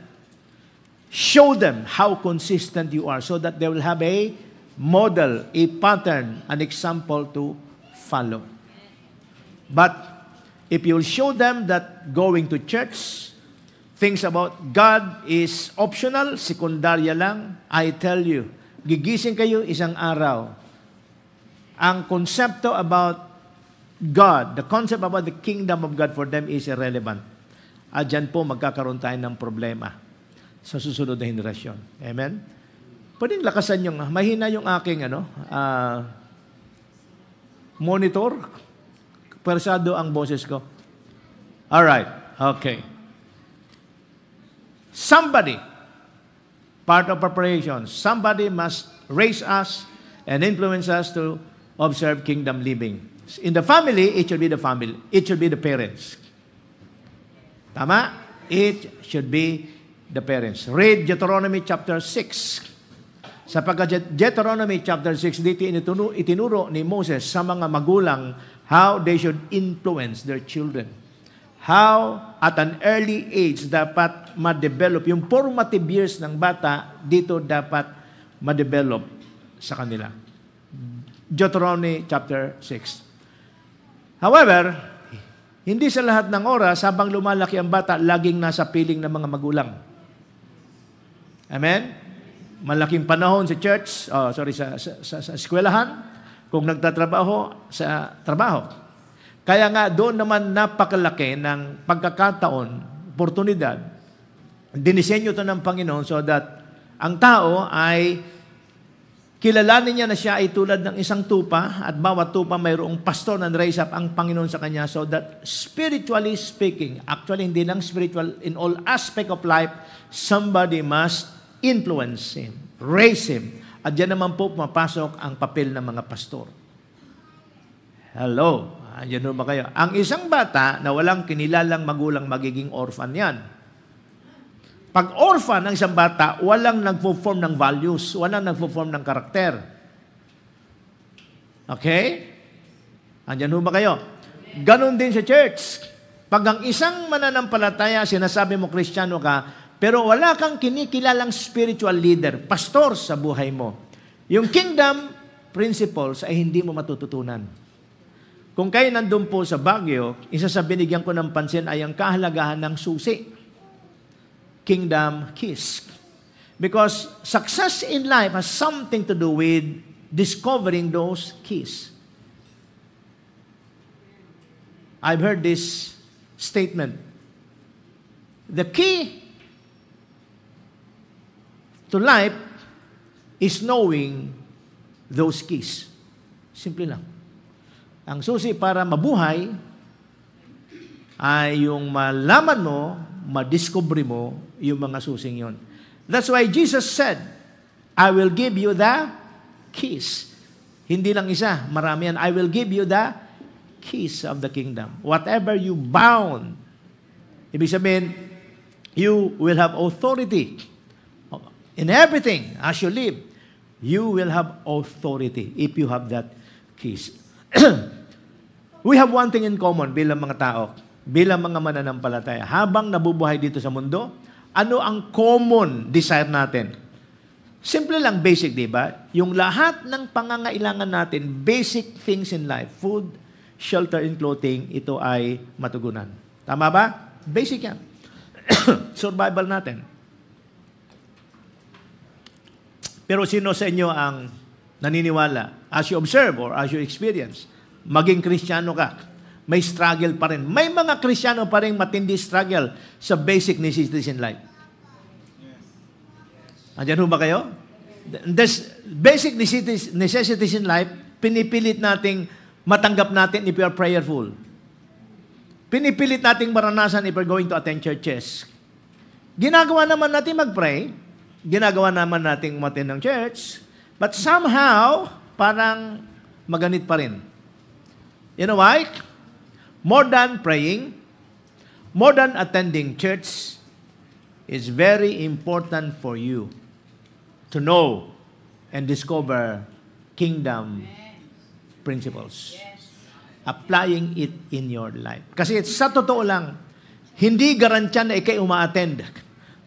show them how consistent you are so that they will have a model, a pattern, an example to follow. But if you'll show them that going to church, things about God is optional, sekundarya lang, I tell you, gigising kayo isang araw, ang konsepto about God, the concept about the kingdom of God for them is irrelevant. At dyan po magkakaroon tayo ng problema sa susunod na henerasyon. Amen? Pwedeng lakasan yung, mahina yung aking monitor. Persado ang boses ko. Alright, okay. Somebody, part of preparation, somebody must raise us and influence us to observe kingdom living. In the family, it should be the family. It should be the parents. Tama? It should be the parents. Read Deuteronomy chapter 6. Sapagkat Deuteronomy chapter 6, dito itinuro ni Moses sa mga magulang how they should influence their children. How at an early age dapat ma-develop, yung formative years ng bata, dito dapat ma-develop sa kanila. Deuteronomy chapter 6. However, hindi sa lahat ng oras, habang lumalaki ang bata, laging nasa piling ng mga magulang. Amen? Malaking panahon sa church, sa eskwelahan, kung nagtatrabaho, sa trabaho. Kaya nga, doon naman napakalaki ng pagkakataon, oportunidad, dinisenyo ito ng Panginoon so that ang tao ay kilalanin niya na siya ay tulad ng isang tupa at bawat tupa mayroong pastor na raise up ang Panginoon sa kanya so that spiritually speaking, actually hindi lang spiritual, in all aspect of life, somebody must influence him, raise him. At diyan naman po pumapasok ang papel ng mga pastor. Hello, andyan ba kayo? Ang isang bata na walang kinilalang magulang magiging orphan yan. Pag orphan ng isang bata, walang nagpo-form ng values, walang nagpo-form ng karakter. Okay? Andyan ba kayo? Ganon din sa church. Pag ang isang mananampalataya, sinasabi mo Kristiyano ka, pero wala kang kinikilalang spiritual leader, pastor sa buhay mo, yung kingdom principles ay hindi mo matututunan. Kung kayo nandun po sa Baguio, isa sa binigyan ko ng pansin ay ang kahalagahan ng susi. Kingdom keys. Because success in life has something to do with discovering those keys. I've heard this statement. The key to life is knowing those keys. Simple lang. Ang susi para mabuhay ay yung malaman mo, madiscover mo yung mga susing yun. That's why Jesus said, I will give you the keys. Hindi lang isa, marami yan. I will give you the keys of the kingdom. Whatever you bound, ibig sabihin, you will have authority. In everything, as you live, you will have authority if you have that keys. We have one thing in common bilang mga tao, bilang mga mananampalataya. Habang nabubuhay dito sa mundo, ano ang common desire natin? Simple lang, basic, di ba? Yung lahat ng pangangailangan natin, basic things in life, food, shelter, and clothing, ito ay matugunan. Tama ba? Basic yan. Survival natin. Pero sino sa inyo ang naniniwala, as you observe or as you experience, maging Kristiyano ka, may struggle pa rin. May mga Kristiyano pa rin matindi struggle sa basic necessities in life. Andiyan ho ba kayo? This basic necessities in life, pinipilit nating matanggap natin if we are prayerful. Pinipilit nating maranasan if we're going to attend churches. Ginagawa naman natin mag-pray, ginagawa naman nating umattend ng church, but somehow, parang maganit pa rin. You know why? More than praying, more than attending church, is very important for you to know and discover kingdom principles. Applying it in your life. Kasi sa totoo lang, hindi garantiyan na ikay uma-attend.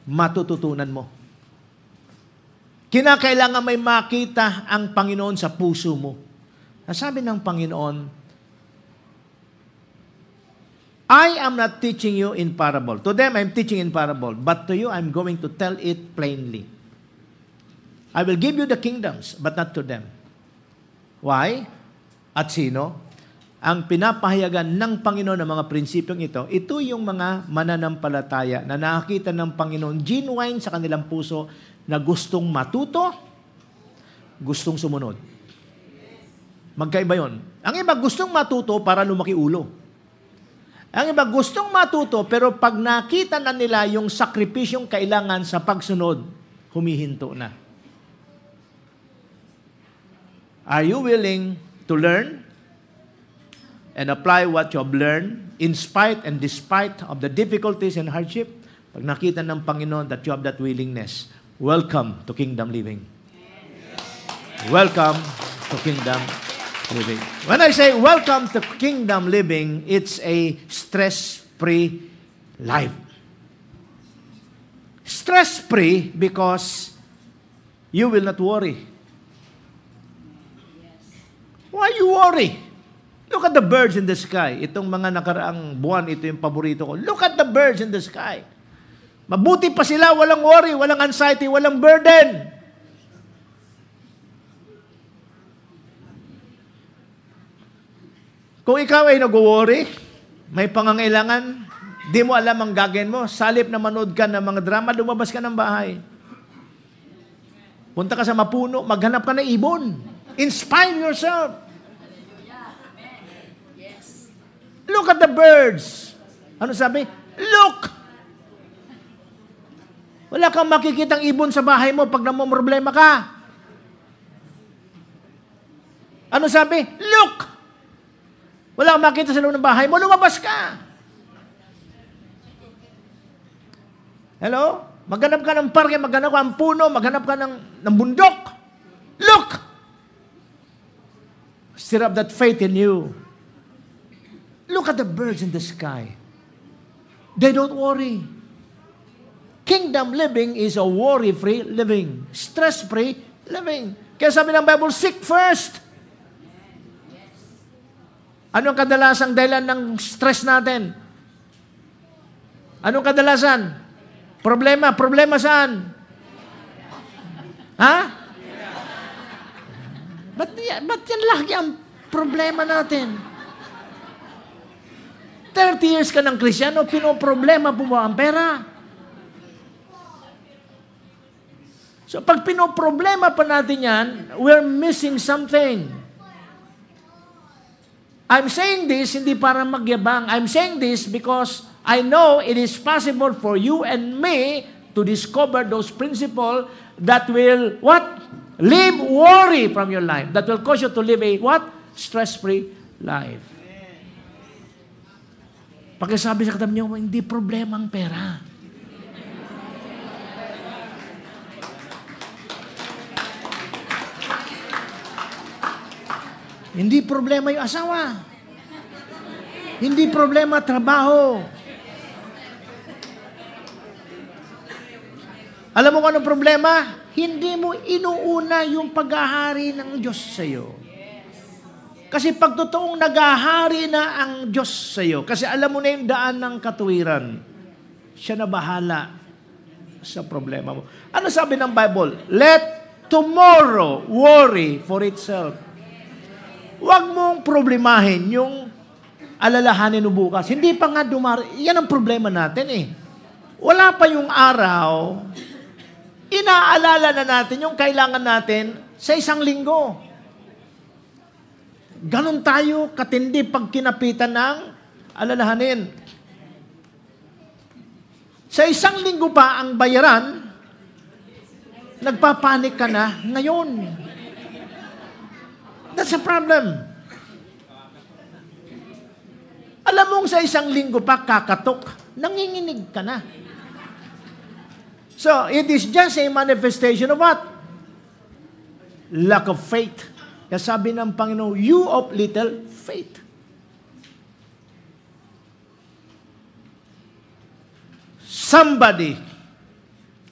Matututunan mo. Kinakailangan may makita ang Panginoon sa puso mo. Sabi ng Panginoon, I am not teaching you in parable. To them, I'm teaching in parable. But to you, I'm going to tell it plainly. I will give you the kingdoms, but not to them. Why? At sino? Ang pinapahayagan ng Panginoon ng mga prinsipyong ito yung mga mananampalataya na nakakita ng Panginoon genuine sa kanilang puso na gustong matuto, gustong sumunod. Magkaiba yon. Ang iba gustong matuto para lumaki ulo. Ang iba gustong matuto pero pag nakita na nila yung sakripisyong kailangan sa pagsunod, humihinto na. Are you willing to learn? and apply what you have learned in spite and despite of the difficulties and hardship, pag nakita ng Panginoon that you have that willingness, welcome to kingdom living. Welcome to kingdom living. When I say welcome to kingdom living, it's a stress-free life. Stress-free because you will not worry. Why you worry? Look at the birds in the sky. Itong mga nakaraang buwan, ito yung paborito ko. Look at the birds in the sky. Mabuti pa sila, walang worry, walang anxiety, walang burden. Kung ikaw ay nag-worry, may pangangailangan, di mo alam ang gagawin mo, salip na manood ka ng mga drama, lumabas ka ng bahay. Punta ka sa mapuno, maghanap ka ng ibon. Inspire yourself. Look at the birds. Ano sabi? Look! Wala kang makikitang ibon sa bahay mo pag namumroblema ka. Ano sabi? Look! Wala kang makita sa loob ng bahay mo, lumabas ka. Hello? Maghanap ka ng parke, maghanap ka ng puno, maghanap ka ng bundok. Look! Stir up that faith in you. Look at the birds in the sky. They don't worry. Kingdom living is a worry-free living. Stress-free living. Kaya sabi ng Bible, seek first. Anong kadalasang dahilan ng stress natin? Anong kadalasan? Problema. Problema saan? Ha? Ba't yan lagi ang problema natin? 30 years ka ng Kristyano, pinoproblema po mo ang pera. So pag pinoproblema pa natin yan, we're missing something. I'm saying this hindi para magyabang. I'm saying this because I know it is possible for you and me to discover those principles that will, what? Leave worry from your life. That will cause you to live a, what? Stress-free life. Pagkasabi sa katabi niyo, hindi problema ang pera. Hindi problema yung asawa. Hindi problema trabaho. Alam mo kung anong problema? Hindi mo inuuna yung paghahari ng Diyos sa iyo. Kasi pag totoong naghahari na ang Diyos sa iyo, kasi alam mo na yung daan ng katuwiran, siya na bahala sa problema mo. Ano sabi ng Bible? Let tomorrow worry for itself. Huwag mong problemahin yung alalahanin mo bukas. Hindi pa nga yan ang problema natin eh. Wala pa yung araw, inaalala na natin yung kailangan natin sa isang linggo. Ganon tayo katindi pag kinapitan ng alalahanin. Sa isang linggo pa ang bayaran, nagpapanik ka na ngayon. That's a problem. Alam mong sa isang linggo pa kakatok, nanginginig ka na. So, it is just a manifestation of what? Lack of faith. Kaya sabi ng Panginoon, you of little faith. Somebody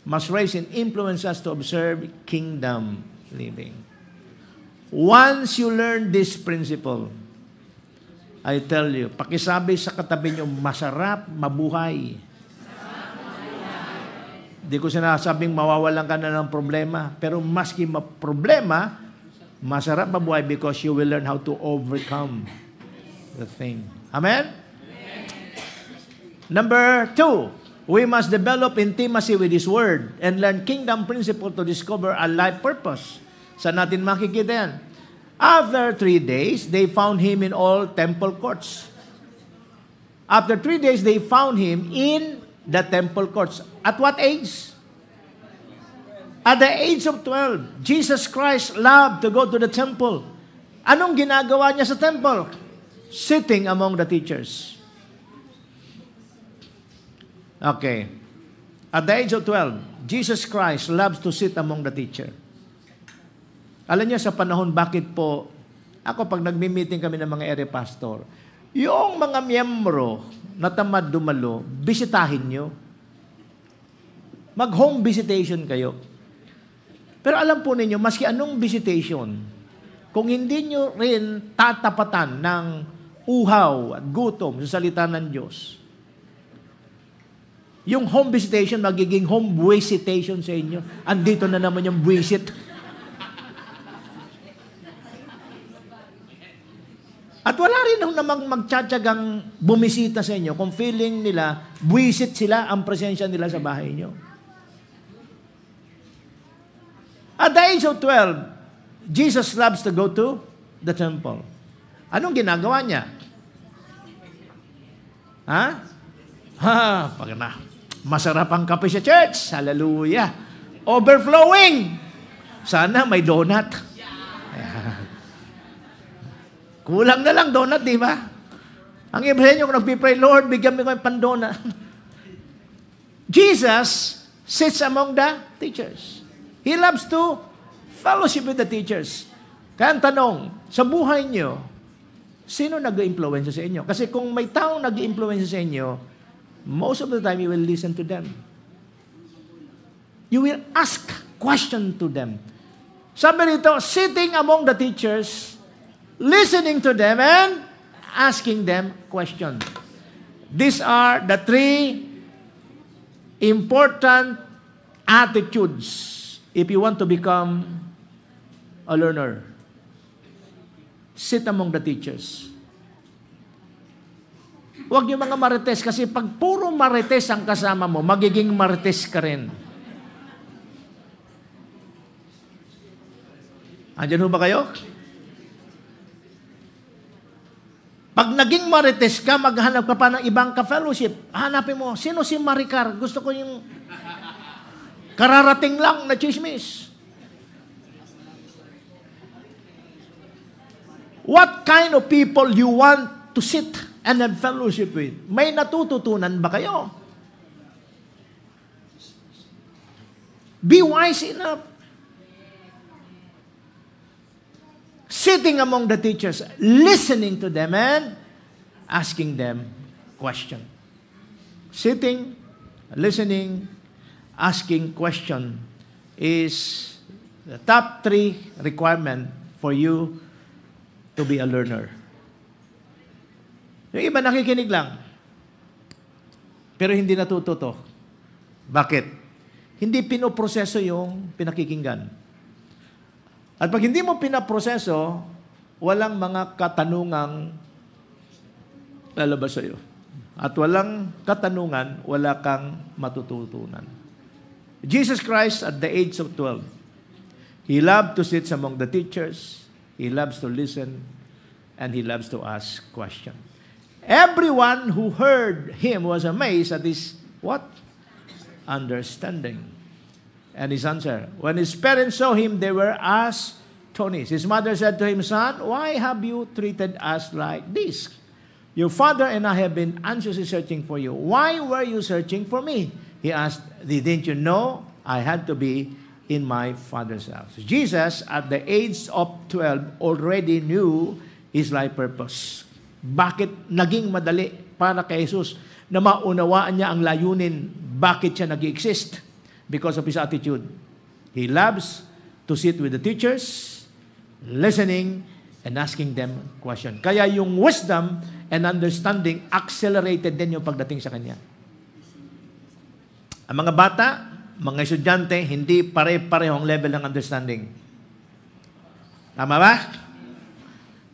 must raise and influence us to observe kingdom living. Once you learn this principle, I tell you, pakisabi sa katabi niyo, masarap mabuhay. Hindi ko sinasabing mawawalan ka na ng problema, pero maski problema, masarap mabuhay because you will learn how to overcome the thing. Amen? Number 2, we must develop intimacy with His Word and learn kingdom principle to discover a life purpose. Saan natin makikita yan? After 3 days, they found Him in all temple courts. After 3 days, they found Him in the temple courts. At what age? At the age of 12, Jesus Christ loved to go to the temple. Anong ginagawa niya sa temple? Sitting among the teachers. Okay. At the age of 12, Jesus Christ loves to sit among the teacher. Alam niyo sa panahon, bakit po, ako pag nagmi-meeting kami ng mga area pastor, yung mga miyembro na tamad dumalo, bisitahin nyo. Mag-home visitation kayo. Pero alam po ninyo, maski anong visitation, kung hindi nyo rin tatapatan ng uhaw at gutom sa salita ng Diyos, yung home visitation, magiging home visitation sa inyo. Andito na naman yung visit. At wala rin namang magtsatsagang bumisita sa inyo kung feeling nila, visit sila ang presensya nila sa bahay nyo. At the age of 12, Jesus loves to go to the temple. Anong ginagawa niya? Pag na, masarap ang kape sa church. Hallelujah. Overflowing. Sana may donut. Kulang na lang donut, di ba? Ang ibahin nyo, kung nagpipray, Lord, bigyan mo ko yung pandonut. Jesus sits among the teachers. He loves to fellowship with the teachers. Kaya ang tanong, sa buhay nyo, sino nag-influence sa inyo? Kasi kung may taong nag-influence sa inyo, most of the time you will listen to them. You will ask question to them. Sabi rito, sitting among the teachers, listening to them and asking them questions. These are the three important attitudes if you want to become a learner. Sit among the teachers. Huwag niyo mga marites kasi pag puro marites ang kasama mo, magiging marites ka rin. Andiyan ho ba kayo? Pag naging marites ka, maghanap ka pa ng ibang ka-fellowship. Hanapin mo, sino si Maricar? Gusto ko yung kararating lang na chismis. What kind of people you want to sit and have fellowship with? May natututunan ba kayo? Be wise enough. Sitting among the teachers, listening to them and asking them question. Sitting, listening, asking question is the top 3 requirement for you to be a learner. Yung iba nakikinig lang, pero hindi natututo. Bakit? Hindi pinoproseso yung pinakikinggan. At pag hindi mo pinaproseso, walang mga katanungang lalabas sa iyo. At walang katanungan, wala kang matututunan. Jesus Christ at the age of 12, He loved to sit among the teachers, He loves to listen, and He loves to ask questions. Everyone who heard Him was amazed at His, what? Understanding. And his answer, when his parents saw him, they were astonished. His mother said to him, Son, why have you treated us like this? Your father and I have been anxiously searching for you. Why were you searching for me? He asked, didn't you know I had to be in my father's house? Jesus, at the age of 12, already knew his life purpose. Bakit naging madali para kay Jesus na maunawaan niya ang layunin? Bakit siya nag-exist? Because of his attitude. He loves to sit with the teachers, listening, and asking them questions. Kaya yung wisdom and understanding accelerated din yung pagdating sa kanya. Ang mga bata, mga estudyante, hindi pare-parehong level ng understanding. Tama ba?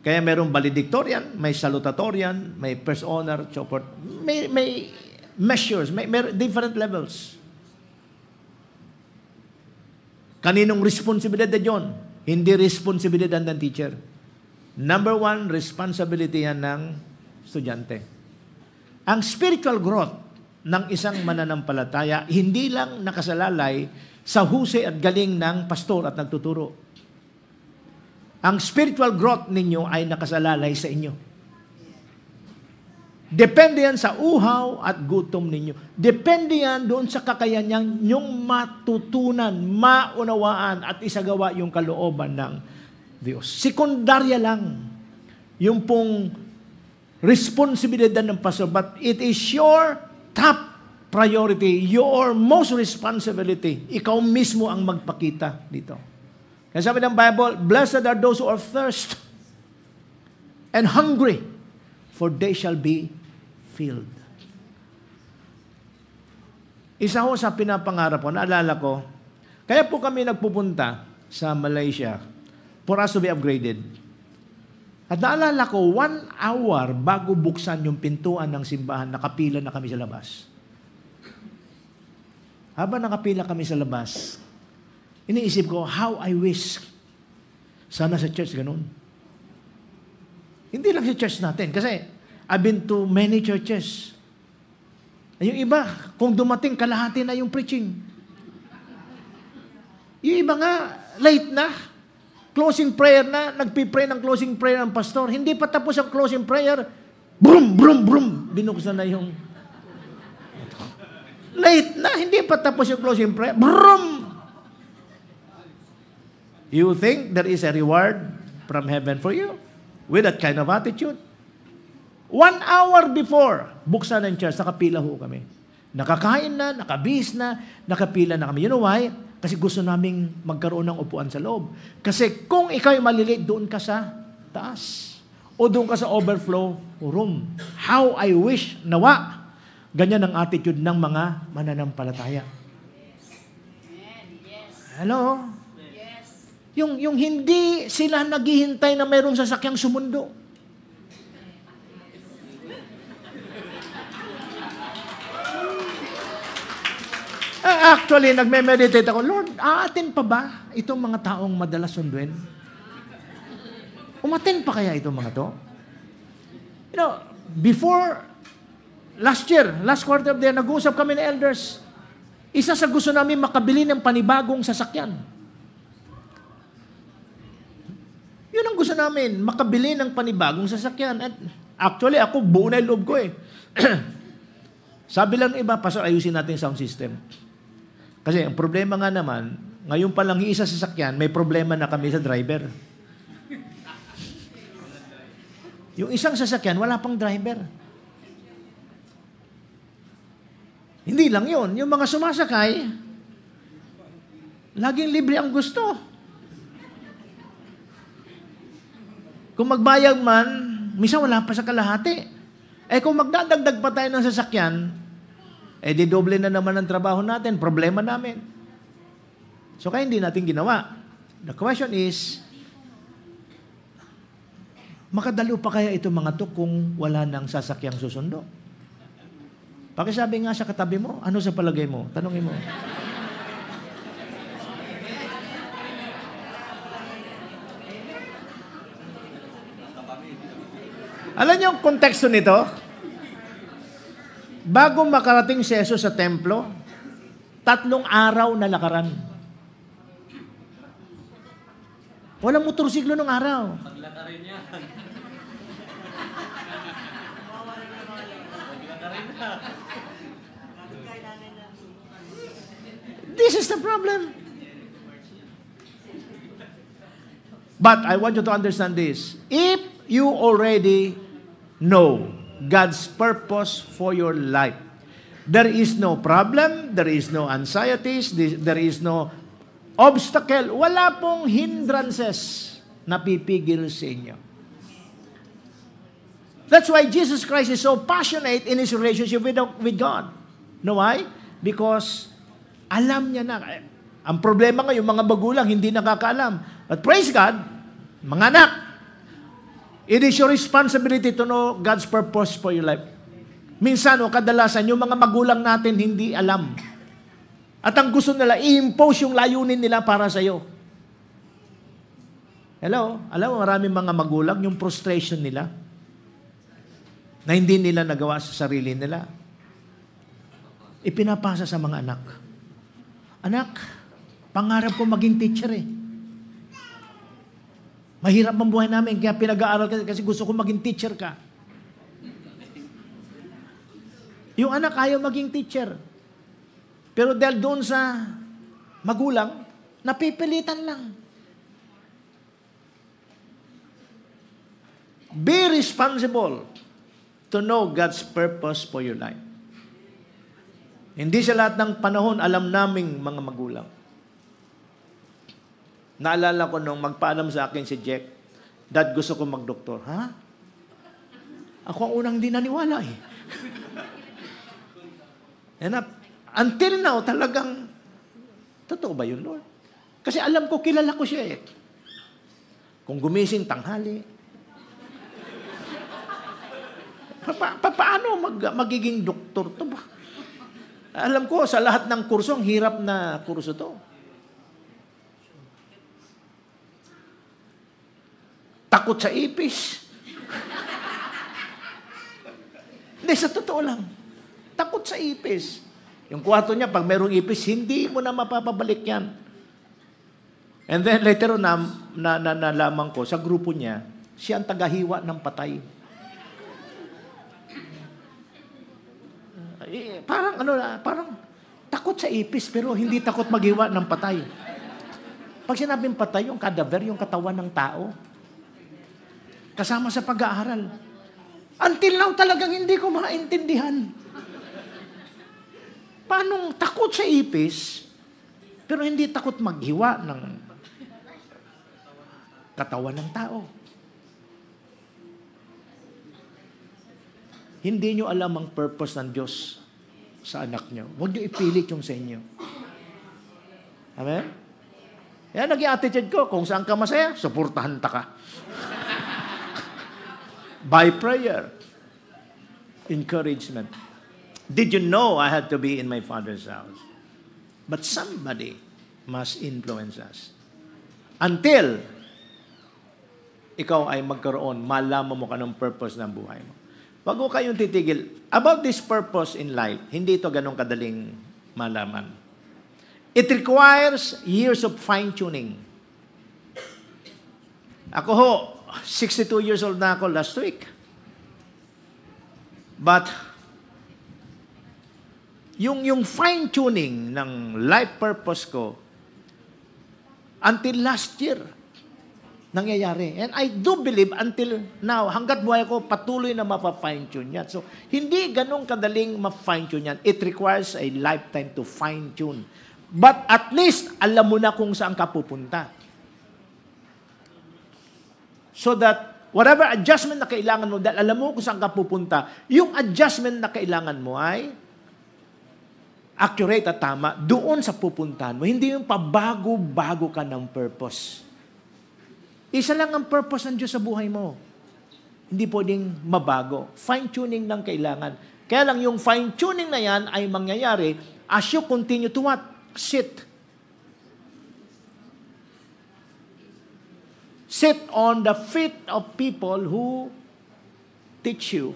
Kaya mayroong valedictorian, may salutatorian, may first honor, support. May measures, may different levels. Kaninong responsibilidad yun? Hindi responsibilidad ng teacher. Number 1, responsibility yan ng estudyante. Ang spiritual growth ng isang mananampalataya, hindi lang nakasalalay sa husay at galing ng pastor at nagtuturo. Ang spiritual growth ninyo ay nakasalalay sa inyo. Depende yan sa uhaw at gutom ninyo. Depende yan doon sa kakayanan nyong matutunan, maunawaan at isagawa yung kalooban ng Diyos. Sekundarya lang yung pong responsibilidad ng pastor, but it is your top priority, your most responsibility. Ikaw mismo ang magpakita dito. Kaya sabi ng Bible, blessed are those who are thirst and hungry, for they shall be filled. Isa ho sa pinapangarap ko, naalala ko, kaya po kami nagpupunta sa Malaysia for us to be upgraded. At naalala ko, 1 hour bago buksan yung pintuan ng simbahan, nakapila na kami sa labas. Habang nakapila kami sa labas, iniisip ko, how I wish sana sa church ganun. Hindi lang sa church natin, kasi I've been to many churches. Yung iba, kung dumating, kalahati na yung preaching. Yung iba nga, late na. Closing prayer na, nagpipray ng closing prayer ng pastor. Hindi pa tapos ang closing prayer, brum, brum, brum, binuksan na yung... Late na, hindi pa tapos yung closing prayer, brum! You think there is a reward from heaven for you with that kind of attitude? 1 hour before, buksan ng church, nakapila ho kami. Nakakain na, nakabihis na, nakapila na kami. You know why? Kasi gusto naming magkaroon ng upuan sa loob. Kasi kung ikaw ay maliliit, doon ka sa taas. O doon ka sa overflow room. How I wish, nawa, ganyan ang attitude ng mga mananampalataya. Hello? Yung hindi sila naghihintay na mayroong sasakyang sumundo. Actually, nagme-meditate ako, Lord, aatin pa ba itong mga taong madalas sunduin? Umatin pa kaya itong mga to? You know, before last year, last quarter of the year, nag-uusap kami ng elders. Isa sa gusto namin makabili ng panibagong sasakyan. Yun ang gusto namin, makabili ng panibagong sasakyan. At actually, ako, buo na yung loob ko eh. Sabi lang iba, Pastor, ayusin natin yung sound system. Kasi ang problema nga naman, ngayon pa lang yung isa sasakyan, may problema na kami sa driver. Yung isang sasakyan, wala pang driver. Hindi lang yun. Yung mga sumasakay, laging libre ang gusto. Kung magbayad man, minsan wala pa sa kalahati. Eh kung magdadagdag pa tayo ng sasakyan, eh di doble na naman ang trabaho natin, problema namin. So kaya hindi natin ginawa. The question is, makadalo pa kaya ito mga to kung wala nang sasakyang susundo? Pakisabi nga sa katabi mo, ano sa palagay mo? Tanungin mo. Alam niyo ang konteksto nito? Bago makarating si Jesus sa templo, 3 araw na lakaran. Walang motorsiklo nung araw. Paglakarin niya. This is the problem. But I want you to understand this. If you already know God's purpose for your life, there is no problem, there is no anxieties, there is no obstacle, wala pong hindrances na pipigil sa inyo. That's why Jesus Christ is so passionate in His relationship with God. Know why? Because alam niya na. Ang problema ngayon, mga magulang hindi nakakaalam. But praise God, mga anak, it is your responsibility to know God's purpose for your life. Minsan o kadalasan, yung mga magulang natin hindi alam. At ang gusto nila, i-impose yung layunin nila para sa iyo. Hello? Alam mo, maraming mga magulang, yung frustration nila, na hindi nila nagawa sa sarili nila, ipinapasa sa mga anak. Anak, pangarap ko maging teacher eh. Mahirap ang buhay namin, kaya pinag-aaral ka kasi gusto ko maging teacher ka. Yung anak ayaw maging teacher. Pero dahil doon sa magulang, napipilitan lang. Be responsible to know God's purpose for your life. Hindi sa lahat ng panahon alam naming mga magulang. Naalala ko nung magpaalam sa akin si Jack, Dad, gusto ko magdoktor. Ha? Ako ang unang di naniwala eh. And until now, talagang, totoo ba yun, Lord? Kasi alam ko, kilala ko siya eh. Kung gumising tanghali, paano magiging doktor to ba? Alam ko, sa lahat ng kurso, ang hirap na kurso to. Takot sa ipis. Hindi, sa totoo lang. Takot sa ipis. Yung kwarto niya, pag merong ipis, hindi mo na mapapabalik yan. And then later on, nalaman ko, sa grupo niya, siya ang tagahiwa ng patay. Parang takot sa ipis, pero hindi takot maghiwa ng patay. Pag sinabing patay, yung cadaver, yung katawan ng tao, kasama sa pag-aaral. Until now, talagang hindi ko maintindihan. Paano takot sa ipis, pero hindi takot maghiwa ng katawan ng tao? Hindi nyo alam ang purpose ng Diyos sa anak nyo. Huwag nyo ipilit yung sa inyo. Amen? Yan, naging attitude ko. Kung saan ka masaya, suportahan ta ka. By prayer, encouragement. Did you know I had to be in my Father's house? But somebody must influence us. Until ikaw ay magkaroon, malaman mo ka ng purpose ng buhay mo. Wag mo kayong titigil. About this purpose in life, hindi ito ganong kadaling malaman. It requires years of fine-tuning. Ako ho, 62 years old na ako last week. But, yung fine-tuning ng life purpose ko, until last year, nangyayari. And I do believe until now, hanggat buhay ko, patuloy na mapa-fine-tune yan. So, hindi ganong kadaling ma-fine-tune yan. It requires a lifetime to fine-tune. But at least, alam mo na kung saan ka pupunta. So that, whatever adjustment na kailangan mo, dahil alam mo kung saan ka pupunta, yung adjustment na kailangan mo ay accurate at tama doon sa pupuntahan mo. Hindi yung pabago-bago ka ng purpose. Isa lang ang purpose ng Diyos sa buhay mo. Hindi pwedeng mabago. Fine-tuning lang kailangan. Kaya lang yung fine-tuning na yan ay mangyayari as you continue to what? Sit. Sit on the feet of people who teach you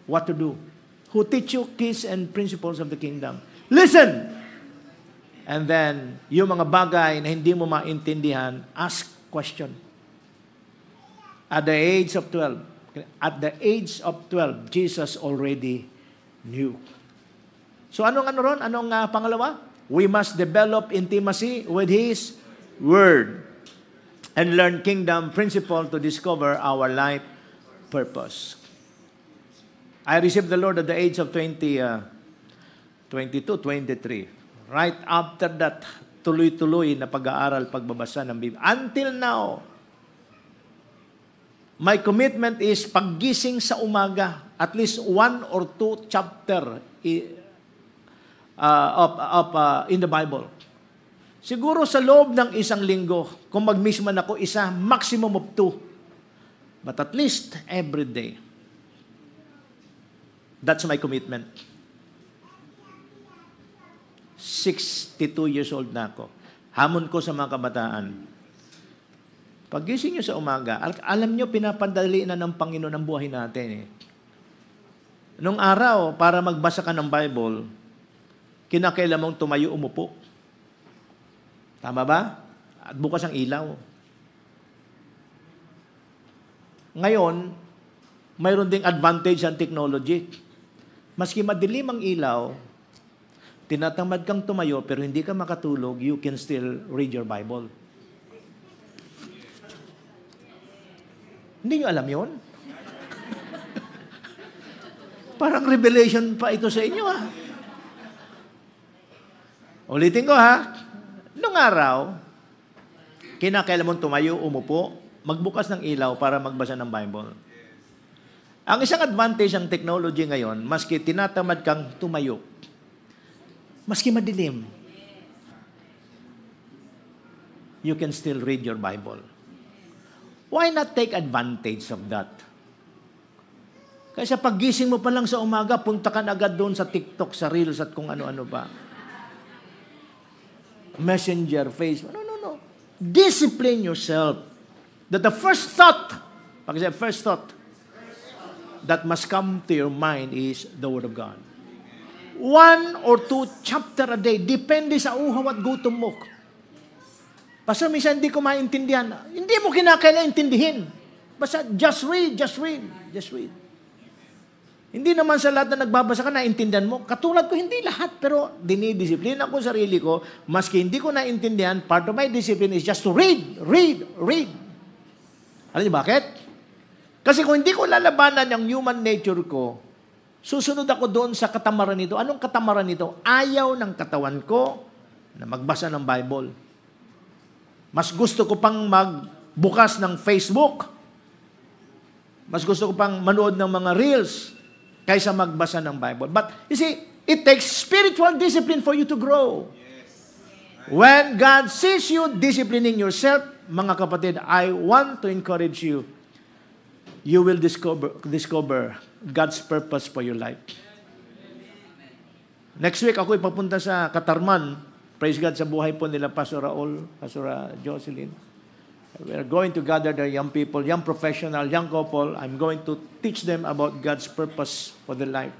what to do. Who teach you keys and principles of the kingdom. Listen! And then, yung mga bagay na hindi mo maintindihan, ask question. At the age of 12, Jesus already knew. So anong ron? Anong pangalawa? We must develop intimacy with His Word and learn kingdom principle to discover our life purpose. I received the Lord at the age of 23. Right after that, tuloy-tuloy na pag-aaral, pagbabasa ng Biblia. Until now, my commitment is paggising sa umaga, at least 1 or 2 chapter in the Bible. Siguro sa loob ng isang linggo, kung mag-miss man ako isa, maximum of 2. But at least every day. That's my commitment. 62 years old na ako. Hamon ko sa mga kabataan. Paggising nyo sa umaga, alam nyo, pinapandali na ng Panginoon ang buhay natin. Nung araw, para magbasa ka ng Bible, kinakailangan mong tumayo, umupo. Tama ba? At bukas ang ilaw. Ngayon, mayroon ding advantage ang technology. Maski madilim ang ilaw, tinatamad kang tumayo pero hindi ka makatulog, you can still read your Bible. Hindi nyo alam yun? Parang revelation pa ito sa inyo, ha? Ulitin ko, ha? Noong araw, kinakailan mong tumayo, umupo, magbukas ng ilaw para magbasa ng Bible. Ang isang advantage ng technology ngayon, maski tinatamad kang tumayo, maski madilim, you can still read your Bible. Why not take advantage of that? Kaysa paggising mo pa lang sa umaga, punta ka na agad doon sa TikTok, sa Reels at kung ano-ano ba. Messenger, Facebook. No. Discipline yourself. That the first thought that must come to your mind is the Word of God. 1 or 2 chapter a day, depende sa uhaw at gutom mo. Pastor, minsan hindi ko maintindihan. Hindi mo kinakailangan intindihin. Basta just read. Hindi naman sa lahat na nagbabasa ka, naintindihan mo. Katulad ko, hindi lahat, pero dinidisiplina ko sarili ko. Maski hindi ko naintindihan, part of my discipline is just to read. Alam niyo bakit? Kasi kung hindi ko lalabanan yung human nature ko, susunod ako doon sa katamaran nito. Anong katamaran nito? Ayaw ng katawan ko na magbasa ng Bible. Mas gusto ko pang magbukas ng Facebook. Mas gusto ko pang manood ng mga reels kaysa magbasa ng Bible. But, you see, it takes spiritual discipline for you to grow. When God sees you disciplining yourself, mga kapatid, I want to encourage you. You will discover God's purpose for your life. Next week, ako ipapunta sa Katarman. Praise God sa buhay po nila, Pastor Raul, Pastor Jocelyn. We are going to gather the young people, young professional, young couple. I'm going to teach them about God's purpose for their life.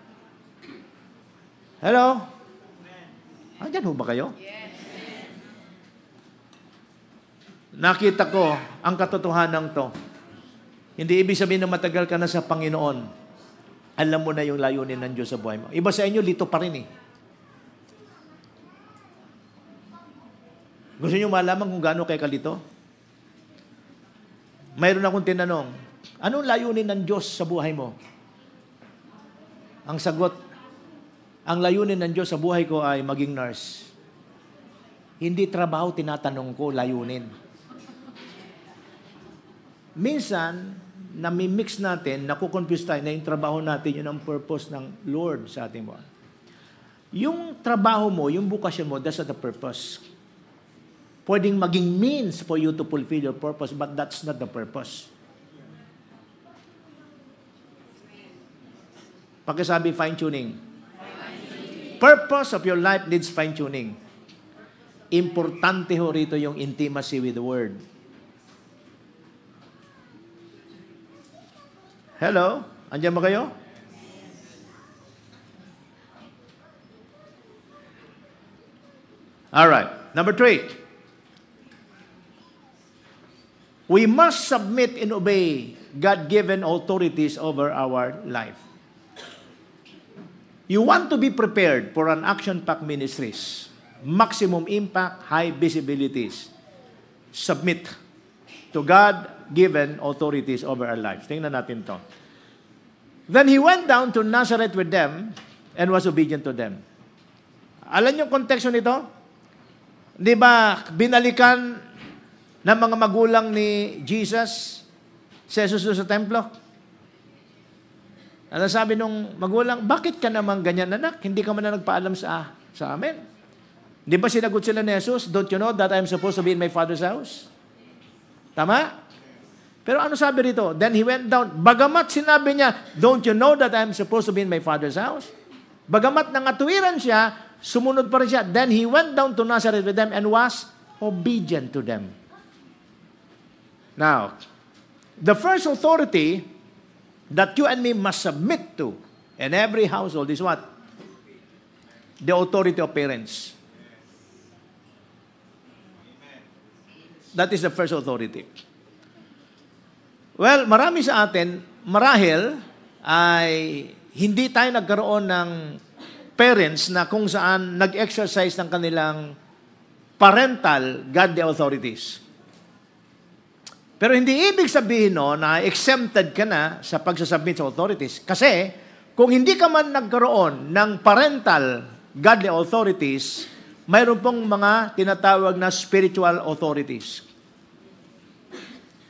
Hello? Andyan ho ba kayo? Yes. Nakita ko ang katotohanan to. Hindi ibig sabihin na matagal ka na sa Panginoon. Alam mo na yung layunin ng Diyos sa buhay mo. Iba sa inyo, lito pa rin eh. Gusto niyo malaman kung gaano kayo kalito? Mayroon akong tinanong, anong layunin ng Diyos sa buhay mo? Ang sagot, ang layunin ng Diyos sa buhay ko ay maging nurse. Hindi trabaho tinatanong ko, layunin. Minsan, nami-mix natin, nakukonfuse tayo na yung trabaho natin, yun ang purpose ng Lord sa ating buhay. Yung trabaho mo, yung bukasyon mo, that's not the purpose. Pwedeng maging means for you to fulfill your purpose, but that's not the purpose. Pakisabi, fine-tuning. Purpose of your life needs fine-tuning. Importante ho rito yung intimacy with the Word. Hello? Andiyan ba kayo? Alright. Number 3. We must submit and obey God-given authorities over our life. You want to be prepared for an action-packed ministries, maximum impact, high visibilities. Submit to God-given authorities over our lives. Tingnan natin to. Then he went down to Nazareth with them and was obedient to them. Alam yung konteksto nito? Di ba, binalikan ng mga magulang ni Jesus si Jesus sa templo? Ano sabi nung magulang, bakit ka naman ganyan, anak? Hindi ka man na nagpaalam sa amin. Di ba sinagot sila ni Jesus, don't you know that I'm supposed to be in my Father's house? Tama? Pero ano sabi rito? Then he went down. Bagamat sinabi niya, don't you know that I'm supposed to be in my Father's house? Bagamat nangatuwiran siya, sumunod pa rin siya. Then he went down to Nazareth with them and was obedient to them. Now, the first authority that you and me must submit to in every household is what? The authority of parents. That is the first authority. Well, marami sa atin, marahil, ay hindi tayo nagkaroon ng parents na kung saan nag-exercise ng kanilang parental godly authorities. Pero hindi ibig sabihin na exempted ka na sa pagsasubmit sa authorities. Kasi kung hindi ka man nagkaroon ng parental godly authorities, mayroon pong mga tinatawag na spiritual authorities.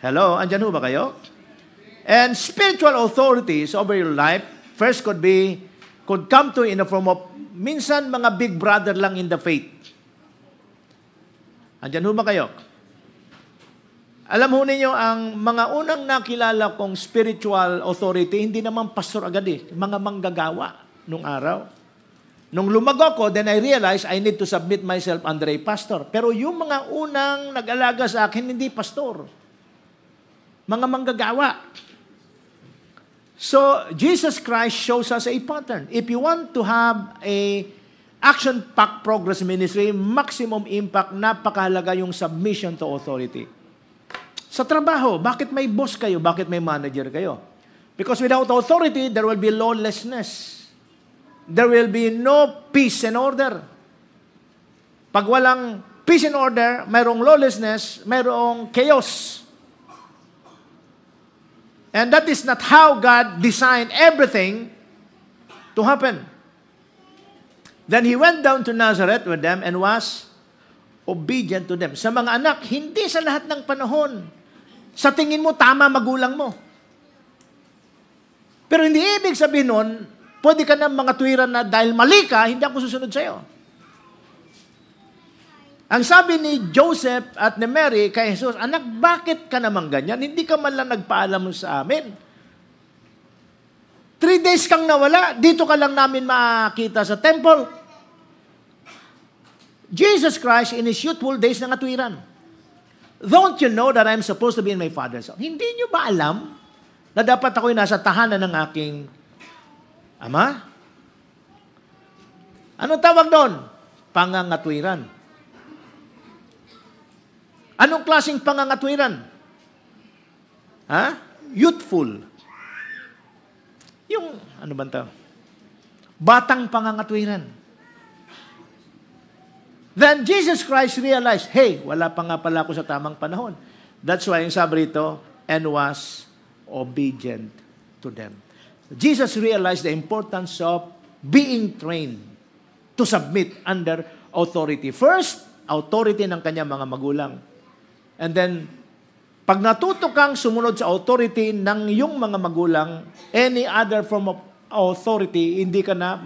Hello, andyan ho ba kayo? And spiritual authorities over your life, first could come to in the form of, minsan mga big brother lang in the faith. Andyan ho ba kayo? Alam ho ninyo, ang mga unang nakilala kong spiritual authority, hindi naman pastor agad mga manggagawa nung araw. Nung lumago ko, then I realized I need to submit myself under a pastor. Pero yung mga unang nag-alaga sa akin, hindi pastor. Mga manggagawa. So, Jesus Christ shows us a pattern. If you want to have a action-packed progress ministry, maximum impact, napakahalaga yung submission to authority. Sa trabaho, bakit may boss kayo? Bakit may manager kayo? Because without authority, there will be lawlessness. There will be no peace and order. Pag walang peace and order, mayroong lawlessness, mayroong chaos. And that is not how God designed everything to happen. Then He went down to Nazareth with them and was obedient to them. Sa mga anak, hindi sa lahat ng panahon. Sa tingin mo, tama magulang mo. Pero hindi ibig sabihin nun, pwede ka na mga tuwiran na dahil mali ka, hindi ako susunod sa'yo. Ang sabi ni Joseph at ni Mary kay Jesus, anak, bakit ka naman ganyan? Hindi ka man lang nagpaalam sa amin. 3 days kang nawala, dito ka lang namin makita sa temple. Jesus Christ in His youthful days na natuwiran. Don't you know that I'm supposed to be in my Father's house? Hindi nyo ba alam na dapat ako'y nasa tahanan ng aking Ama? Anong tawag doon? Pangangatwiran. Anong klaseng pangangatwiran? Youthful. Yung, ano ba ito? Batang pangangatwiran. Then Jesus Christ realized, hey, wala pa nga pala ako sa tamang panahon. That's why yung sabi rito, and was obedient to them. Jesus realized the importance of being trained to submit under authority. First, authority ng kanyang mga magulang. And then, pag natuto kang sumunod sa authority ng iyong mga magulang, any other form of authority, hindi ka na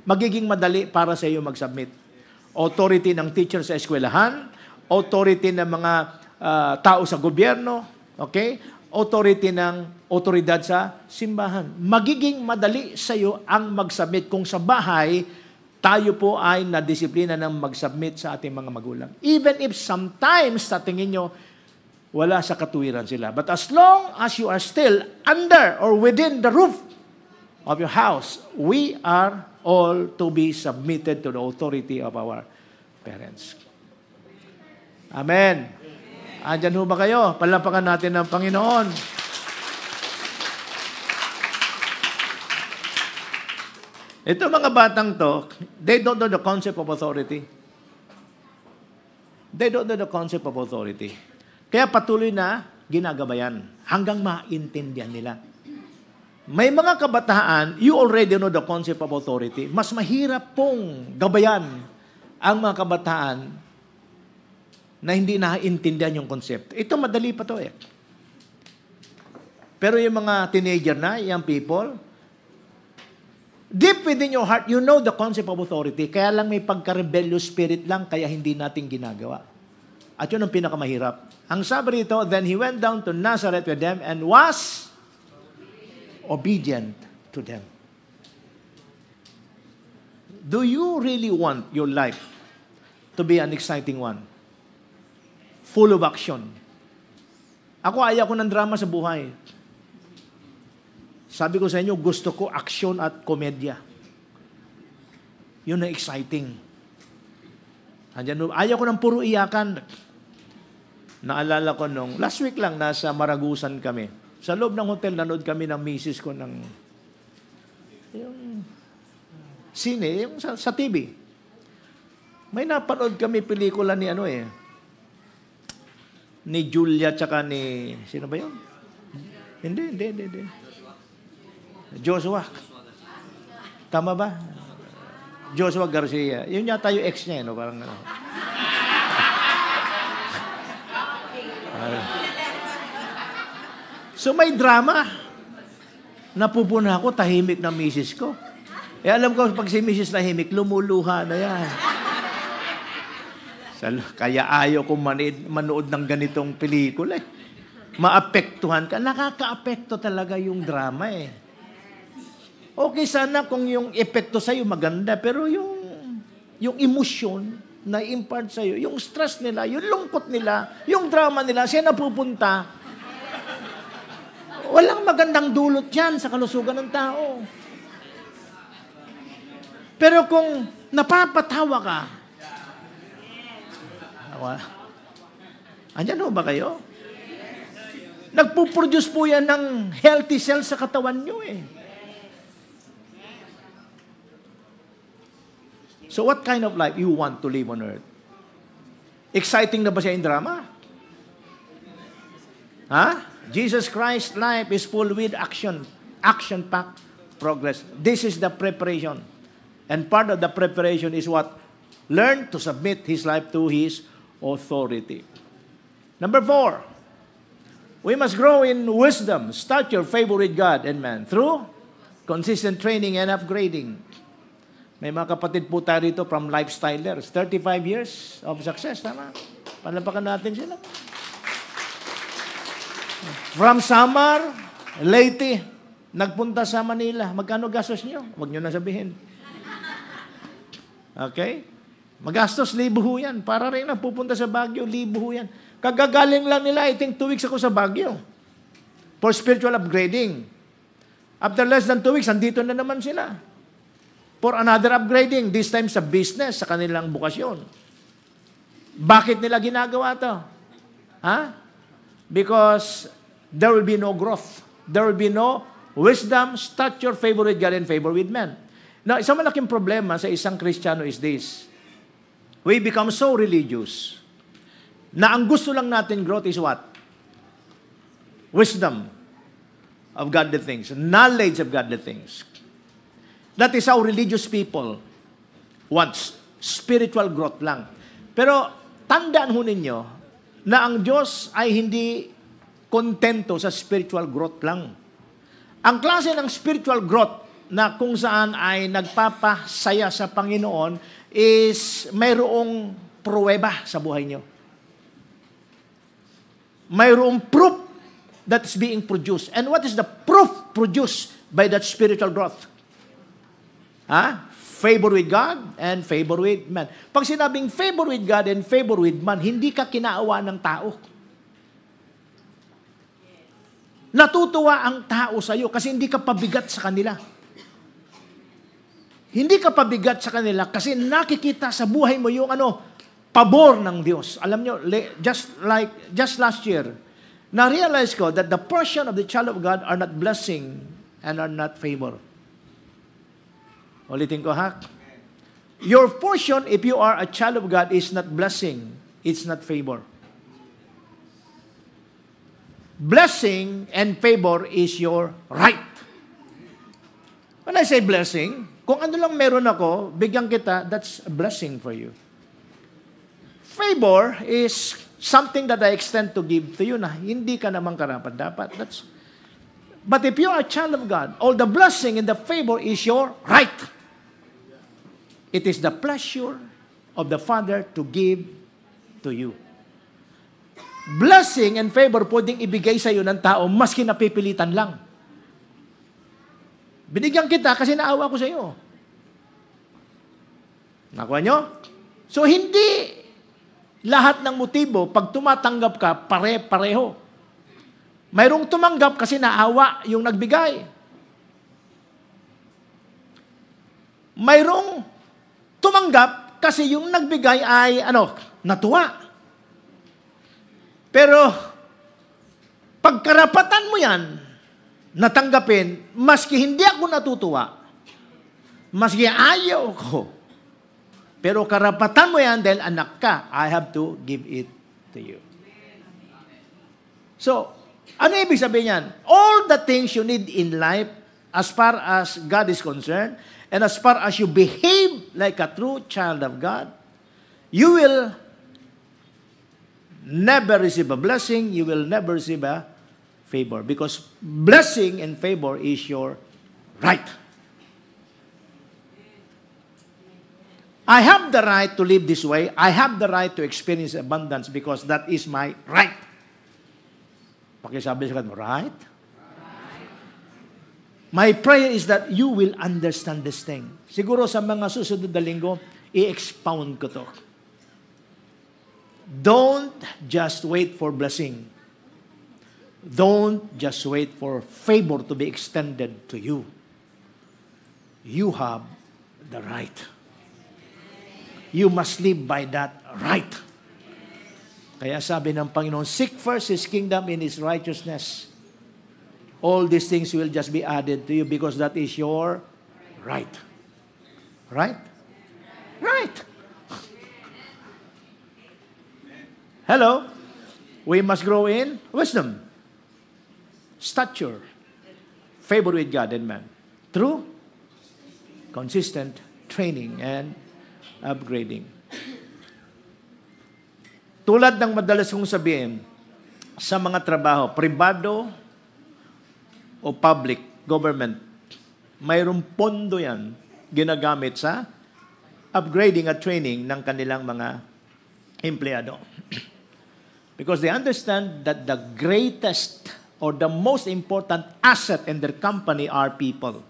magiging madali para sa iyo mag-submit. Authority ng teacher sa eskwelahan, authority ng mga tao sa gobyerno, okay? Authority ng otoridad sa simbahan. Magiging madali sa iyo ang mag-submit kung sa bahay tayo po ay nadisiplina ng mag-submit sa ating mga magulang. Even if sometimes sa tingin nyo, wala sa katuwiran sila. But as long as you are still under or within the roof of your house, we are all to be submitted to the authority of our parents. Amen. Andyan ho ba kayo? Palapakan natin ng Panginoon. Ito mga batang to, they don't know the concept of authority. They don't know the concept of authority. Kaya patuloy na ginagabayan hanggang maintindihan nila. May mga kabataan, you already know the concept of authority. Mas mahirap pong gabayan ang mga kabataan na hindi naiintindihan yung concept. Ito madali pa to Pero yung mga teenager na, young people, deep within your heart, you know the concept of authority. Kaya lang may pagka-rebellious spirit lang, kaya hindi natin ginagawa. At yun ang pinakamahirap. Ang sabi rito, then he went down to Nazareth with them and was obedient to them. Do you really want your life to be an exciting one? Full of action. Ako, ayaw ko ng drama sa buhay. Sabi ko sa inyo, gusto ko action at komedya. Yun ang exciting. Ayaw ko ng puro iyakan. Naalala ko nung, last week lang, nasa Maragusan kami. Sa loob ng hotel, nanood kami ng misis ko ng Yung sine, yung sa TV. May napanood kami pelikula ni ni Julia tsaka ni, sino ba yun? Hindi. Joshua. Tama ba? Joshua Garcia. Yun yata yung ex niya, no? Parang So may drama. Napupuna ako, tahimik na misis ko. Alam ko, pag si misis tahimik, lumuluha na yan. Kaya ayaw ko manood ng ganitong pelikula. Maapektuhan ka. Nakaka-apekto talaga yung drama Okay sana kung yung epekto sa'yo maganda, pero yung emosyon na impart sa'yo, yung stress nila, yung lungkot nila, yung drama nila, siya napupunta. Walang magandang dulot yan sa kalusugan ng tao. Pero kung napapatawa ka, andyan ho ba kayo? Nagpuproduce po yan ng healthy cells sa katawan nyo So what kind of life you want to live on earth? Exciting na ba siya yung drama? Jesus Christ's life is full with action-packed progress. This is the preparation. And part of the preparation is what? Learn to submit his life to his authority. Number 4, we must grow in wisdom, stature, favor with God and man through consistent training and upgrading. May mga kapatid po tayo rito from Lifestylers, 35 years of success, tama? Palapakan natin sila. From Samar, Leyte, nagpunta sa Manila. Magkano gastos nyo? Huwag nyo na sabihin. Okay? Magastos, libo ho yan. Para rin na pupunta sa Baguio, libo ho yan. Kagagaling lang nila, I think 2 weeks ako sa Baguio for spiritual upgrading. After less than 2 weeks, andito na naman sila for another upgrading, this time sa business, sa kanilang bukasyon. Bakit nila ginagawa to? Because there will be no growth. There will be no wisdom, stature, favor with God, and favor with men. Now, isang malaking problema sa isang Kristiyano is this. We become so religious na ang gusto lang natin growth is what? Wisdom of godly things. Knowledge of godly things. That is how religious people want spiritual growth lang. Pero tandaan ho ninyo na ang Diyos ay hindi kontento sa spiritual growth lang. Ang klase ng spiritual growth na kung saan ay nagpapasaya sa Panginoon is mayroong pruweba sa buhay nyo. Mayroong proof that is being produced. And what is the proof produced by that spiritual growth? Favor with God and favor with man. Pag sinabing favor with God and favor with man, hindi ka kinaawa ng tao. Natutuwa ang tao sa iyo kasi hindi ka pabigat sa kanila. Hindi ka pabigat sa kanila kasi nakikita sa buhay mo yung pabor ng Diyos. Alam nyo, just last year, na-realize ko that the portion of the child of God are not blessing and are not favor. Ulitin ko Your portion, if you are a child of God, is not blessing. It's not favor. Blessing and favor is your right. When I say blessing, kung ano lang meron ako, bigyan kita, that's a blessing for you. Favor is something that I extend to give to you na hindi ka naman karapat-dapat. But if you are a child of God, all the blessing and the favor is your right. It is the pleasure of the Father to give to you. Blessing and favor pwedeng ibigay sa iyo ng tao maski napipilitan lang. Binigyan kita kasi naawa ko sa iyo. Nakuha nyo? So, hindi lahat ng motibo, pag tumatanggap ka, pare-pareho. Mayroong tumanggap kasi naawa yung nagbigay. Mayroong tumanggap kasi yung nagbigay ay, natuwa. Pero, pagkarapatan mo yan, natanggapin, maski hindi ako natutuwa, Maski ayaw ko. Pero karapatan mo yan dahil anak ka. I have to give it to you. So, ano ibig sabihin yan? All the things you need in life, as far as God is concerned, and as far as you behave like a true child of God, you will never receive a blessing, you will never receive a favor. Because blessing and favor is your right. I have the right to live this way. I have the right to experience abundance because that is my right. Pakisabi sa kanila, right? My prayer is that you will understand this thing. Siguro sa mga susunod na linggo, i-expound ko to. Don't just wait for blessing. Don't just wait for favor to be extended to you. You have the right. You must live by that right. Kaya sabi ng Panginoon, seek first His kingdom and His righteousness. All these things will just be added to you because that is your right. Right? Right. Hello? We must grow in wisdom, stature, favor with God and man, through consistent training and upgrading. Tulad ng madalas kong sabihin, sa mga trabaho, pribado o public, government, mayroong pondo yan ginagamit sa upgrading at training ng kanilang mga empleyado. Because they understand that the greatest or the most important asset in their company are people.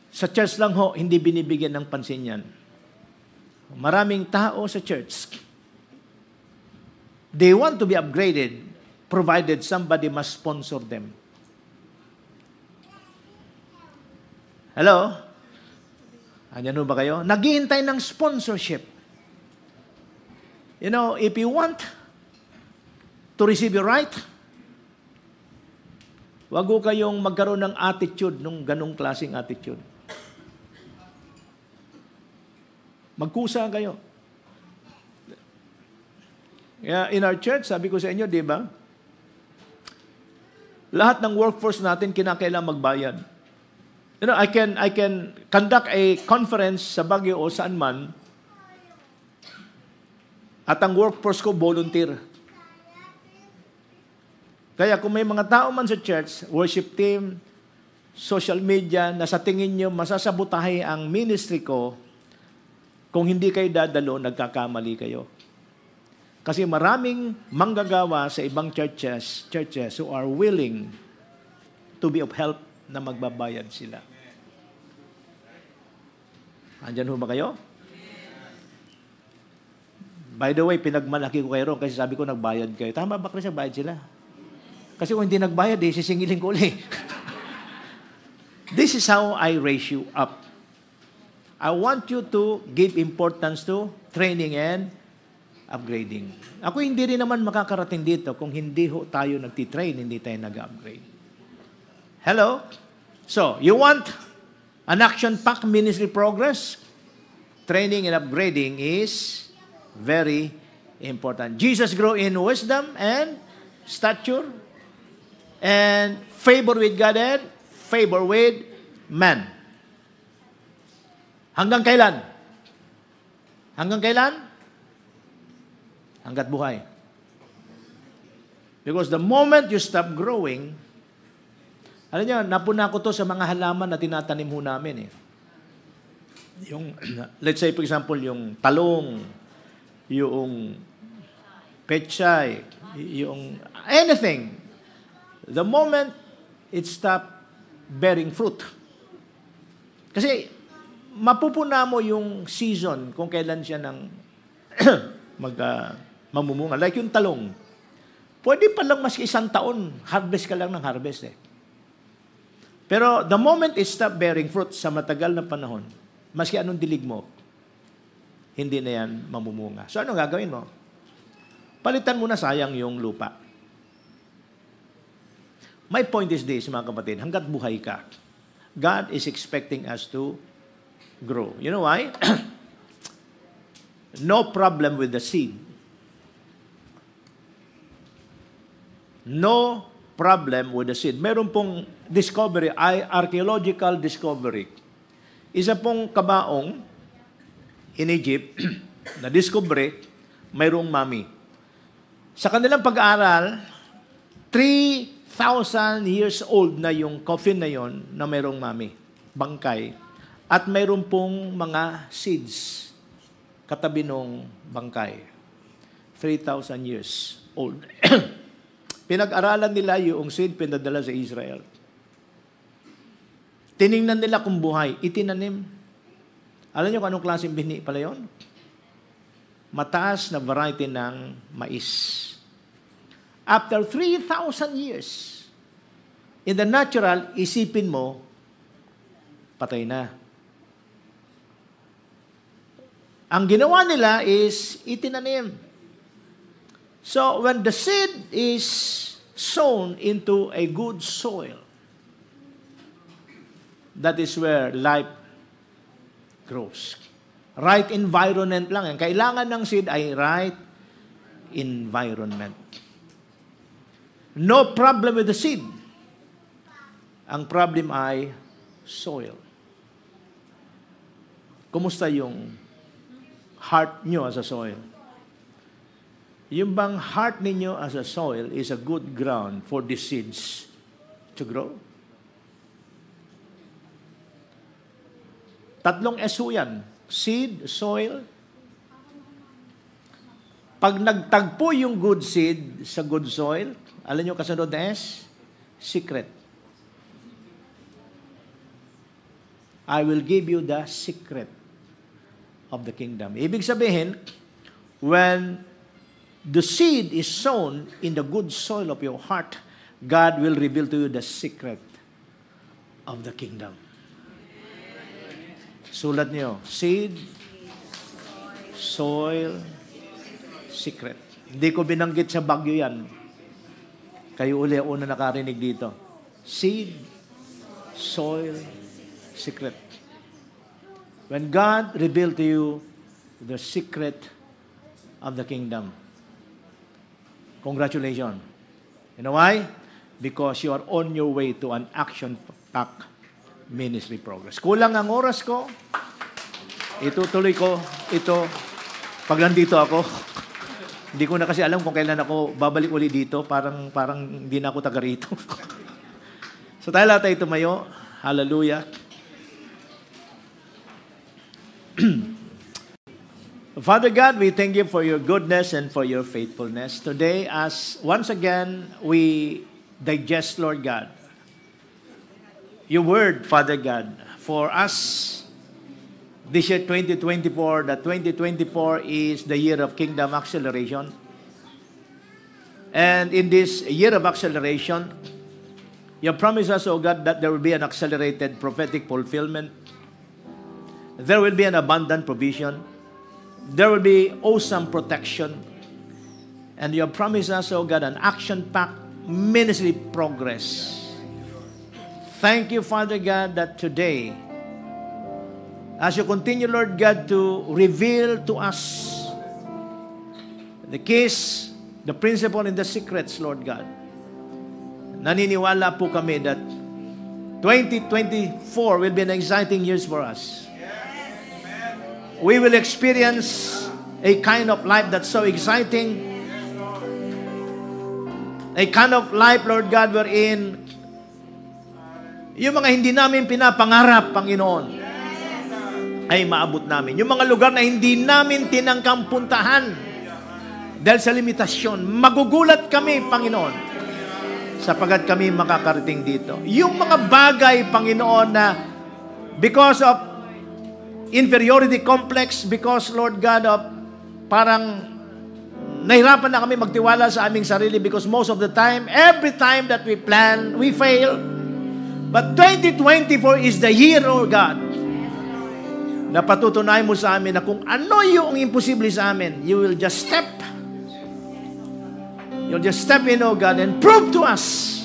Sa church lang ho, hindi binibigyan ng pansin yan. Maraming tao sa church, they want to be upgraded provided somebody must sponsor them. Hello? Andiyan ho ba kayo? Naghihintay ng sponsorship. You know, if you want to receive your right, wag ho kayong magkaroon ng attitude, nung ganong klaseng attitude. Magkusa kayo. In our church, sabi ko sa inyo, di ba? Lahat ng workforce natin kinakailangan magbayad. You know, I can conduct a conference sa Baguio o saan man, at ang workforce ko volunteer. Kaya kung may mga tao man sa church, worship team, social media, na sa tingin nyo masasabutahe ang ministry ko, kung hindi kayo dadalo, nagkakamali kayo. Kasi maraming manggagawa sa ibang churches who are willing to be of help na magbabayad sila. Andyan ho ba kayo? By the way, pinagmalaki ko kayo ron kasi sabi ko nagbayad kayo. Tama ba kasi bayad sila? Kasi kung hindi nagbayad, sisingilin ko ulit. This is how I raise you up. I want you to give importance to training and upgrading. Ako hindi rin naman makakarating dito kung hindi ho tayo nagtitrain, hindi tayo nag-upgrade. Hello? So, you want an action-packed ministry progress? Training and upgrading is very important. Jesus grew in wisdom and stature and favor with God and favor with man. Hanggang kailan? Hanggang kailan? Hanggat buhay. Because the moment you stop growing, alam niyo, napuna ko to sa mga halaman na tinatanim ho namin eh. Yung, let's say for example, yung talong, yung pechay, yung anything. The moment it stop bearing fruit. Kasi mapupuna mo yung season kung kailan siya ng mamumunga. Like yung talong. Pwede pa lang mas isang taon, harvest ka lang ng harvest eh. Pero the moment it stop bearing fruit sa matagal na panahon, maski anong dilig mo, hindi na yan mamumunga. So ano gagawin mo? Palitan mo na, sayang yung lupa. My point is this, mga kapatid, hanggat buhay ka, God is expecting us to grow. You know why? No problem with the seed. No problem with the seed. Meron pong discovery, archaeological discovery. Isa pong kabaong in Egypt na discovery, mayroong mami. Sa kanilang pag-aaral, 3,000 years old na yung coffin na yon na mayroong mami, bangkay. At mayroon pong mga seeds katabi ng bangkay. 3,000 years old. Pinag-aralan nila yung seed pinadala sa Israel. Tiningnan nila kung buhay, itinanim. Alam niyo kung anong klaseng bini pala yun? Mataas na variety ng mais. After 3,000 years, in the natural, isipin mo, patay na. Ang ginawa nila is itinanim. So, when the seed is sown into a good soil, that is where life grows. Right environment lang. Ang kailangan ng seed ay right environment. No problem with the seed. Ang problem ay soil. Kumusta yung heart nyo as a soil? Yung bang heart ninyo as a soil is a good ground for the seeds to grow? Tatlong SO yan. Seed, soil. Pag nagtagpo yung good seed sa good soil, alam nyo kasunod na S? Secret. I will give you the secret of the kingdom. Ibig sabihin, when the seed is sown in the good soil of your heart, God will reveal to you the secret of the kingdom. Sulat niyo, seed, soil, secret. Hindi ko binanggit sa Bagyo yan. Kayo uli una nakarinig dito. Seed, soil, secret. When God revealed to you the secret of the kingdom, congratulations. You know why? Because you are on your way to an action-packed ministry progress. Kulang ang oras ko. Itutuloy ko ito pag nandito ako. Hindi ko na kasi alam kung kailan ako babalik uli dito. Parang hindi na ako taga rito. So tayo lahat tayo tumayo. Hallelujah. Father God, we thank you for your goodness and for your faithfulness. Today, as once again we digest, Lord God, your word, Father God, for us this year 2024, that 2024 is the year of kingdom acceleration. And in this year of acceleration, you promise us, oh God, that there will be an accelerated prophetic fulfillment. There will be an abundant provision. There will be awesome protection. And you have promised us, oh God, an action-packed ministry progress. Thank you, Father God, that today, as you continue, Lord God, to reveal to us the keys, the principle, and the secrets, Lord God, naniniwala po kami that 2024 will be an exciting year for us. We will experience a kind of life that's so exciting. A kind of life, Lord God, wherein yung mga hindi namin pinapangarap, Panginoon, ay maabot namin. Yung mga lugar na hindi namin tinangkang puntahan dahil sa limitasyon, magugulat kami, Panginoon, sapagat kami makakarating dito. Yung mga bagay, Panginoon, na because of inferiority complex, because, Lord God, of parang nahirapan na kami magtiwala sa aming sarili because most of the time, every time that we plan, we fail. But 2024 is the year, oh God, na patutunayan mo sa amin na kung ano yung imposible sa amin, you will just step. You'll just step in, oh God, and prove to us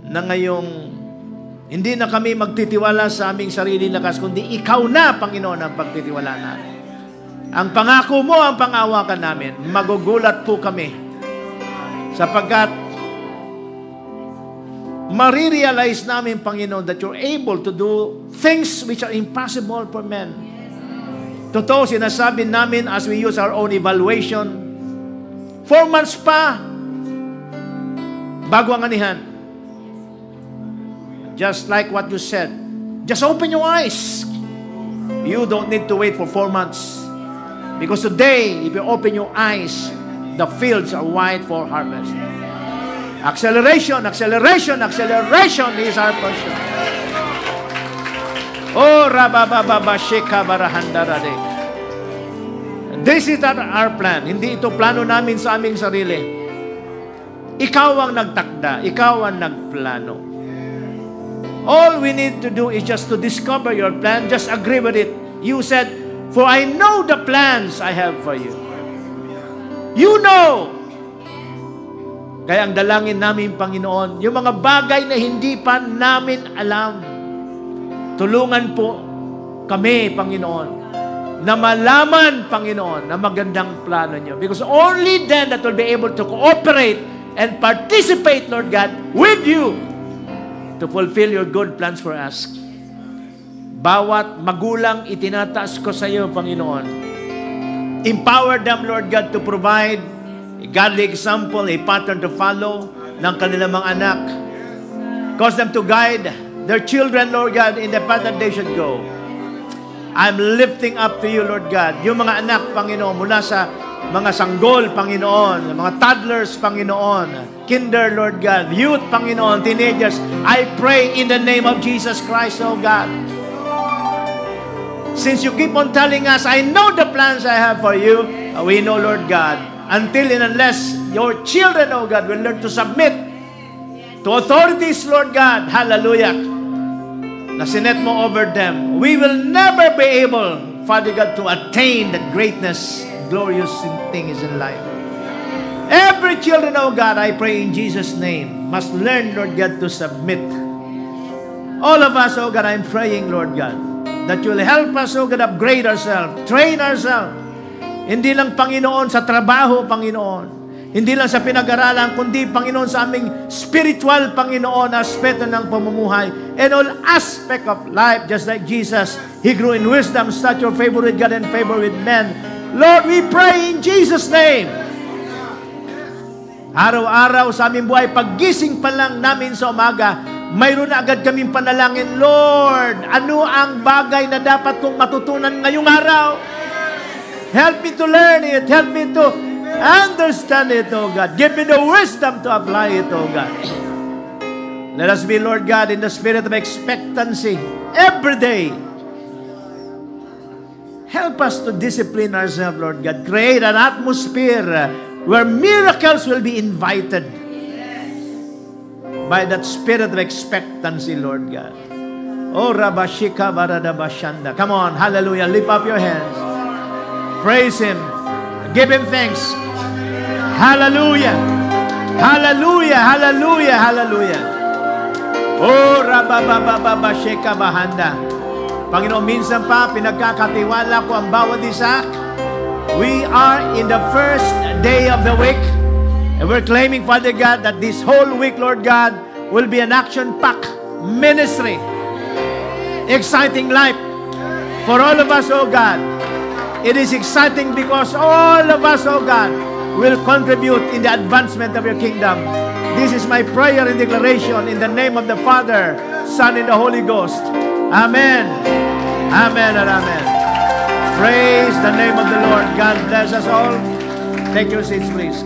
na ngayong Hindi na kami magtitiwala sa aming sarili lakas, kundi ikaw na, Panginoon, ang pagtitiwala namin. Ang pangako mo ang pangawakan namin. Magugulat po kami sapagkat marirealize namin, Panginoon, that you're able to do things which are impossible for men. Totoo, sinasabi namin as we use our own evaluation, 4 months pa bago ang anihan. Just like what you said, just open your eyes. You don't need to wait for 4 months. Because today, if you open your eyes, the fields are white for harvest. Acceleration, acceleration, acceleration is our portion. Oh, rabababa sheka barahandarade. This is not our plan. Hindi ito plano namin sa aming sarili. Ikaw ang nagtakda. Ikaw ang nagplano. All we need to do is just to discover your plan. Just agree with it. You said, for I know the plans I have for you. You know. Kaya ang dalangin namin, Panginoon, yung mga bagay na hindi pa namin alam, tulungan po kami, Panginoon, na malaman, Panginoon, na magandang plano niyo. Because only then that we'll be able to cooperate and participate, Lord God, with you to fulfill your good plans for us. Bawat magulang itinataas ko sa iyo, Panginoon. Empower them, Lord God, to provide a godly example, a pattern to follow ng kanilang mga anak. Cause them to guide their children, Lord God, in the path that they should go. I'm lifting up to you, Lord God, yung mga anak, Panginoon, mula sa mga sanggol, Panginoon, mga toddlers, Panginoon, kinder, Lord God, youth, Panginoon, teenagers. I pray in the name of Jesus Christ, oh God. Since you keep on telling us, I know the plans I have for you, we know, Lord God, until and unless your children, oh God, will learn to submit to authorities, Lord God, hallelujah, na sinet mo over them, we will never be able, Father God, to attain the greatness, glorious things in life. Every children, oh God, I pray in Jesus' name, must learn, Lord God, to submit. All of us, oh God, I'm praying, Lord God, that you will help us, oh God, upgrade ourselves, train ourselves. Hindi lang, Panginoon, sa trabaho, Panginoon. Hindi lang sa pinag-aralan, kundi, Panginoon, sa aming spiritual, Panginoon, aspeto ng pamumuhay. And all aspect of life, just like Jesus, He grew in wisdom, stature, favor with God, and favor with men. Lord, we pray in Jesus' name. Araw-araw sa aming buhay, paggising pa lang namin sa umaga, mayroon na agad kaming panalangin, Lord, ano ang bagay na dapat kong matutunan ngayong araw? Help me to learn it. Help me to understand it, oh God. Give me the wisdom to apply it, oh God. Let us be, Lord God, in the spirit of expectancy every day. Help us to discipline ourselves, Lord God. Create an atmosphere where miracles will be invited by that spirit of expectancy, Lord God. Oh, Rabashika Varadabashanda. Come on, hallelujah. Lift up your hands. Praise Him. Give Him thanks. Hallelujah. Hallelujah. Hallelujah. Hallelujah. Oh, Rababababashika Bahanda. Panginoon, minsan pa, pinagkakatiwala ko ang bawat isa. We are in the first day of the week. And we're claiming, Father God, that this whole week, Lord God, will be an action-packed ministry. Exciting life for all of us, oh God. It is exciting because all of us, oh God, will contribute in the advancement of your kingdom. This is my prayer and declaration in the name of the Father, Son, and the Holy Ghost. Amen. Amen and amen. Praise the name of the Lord. God bless us all. Take your seats, please.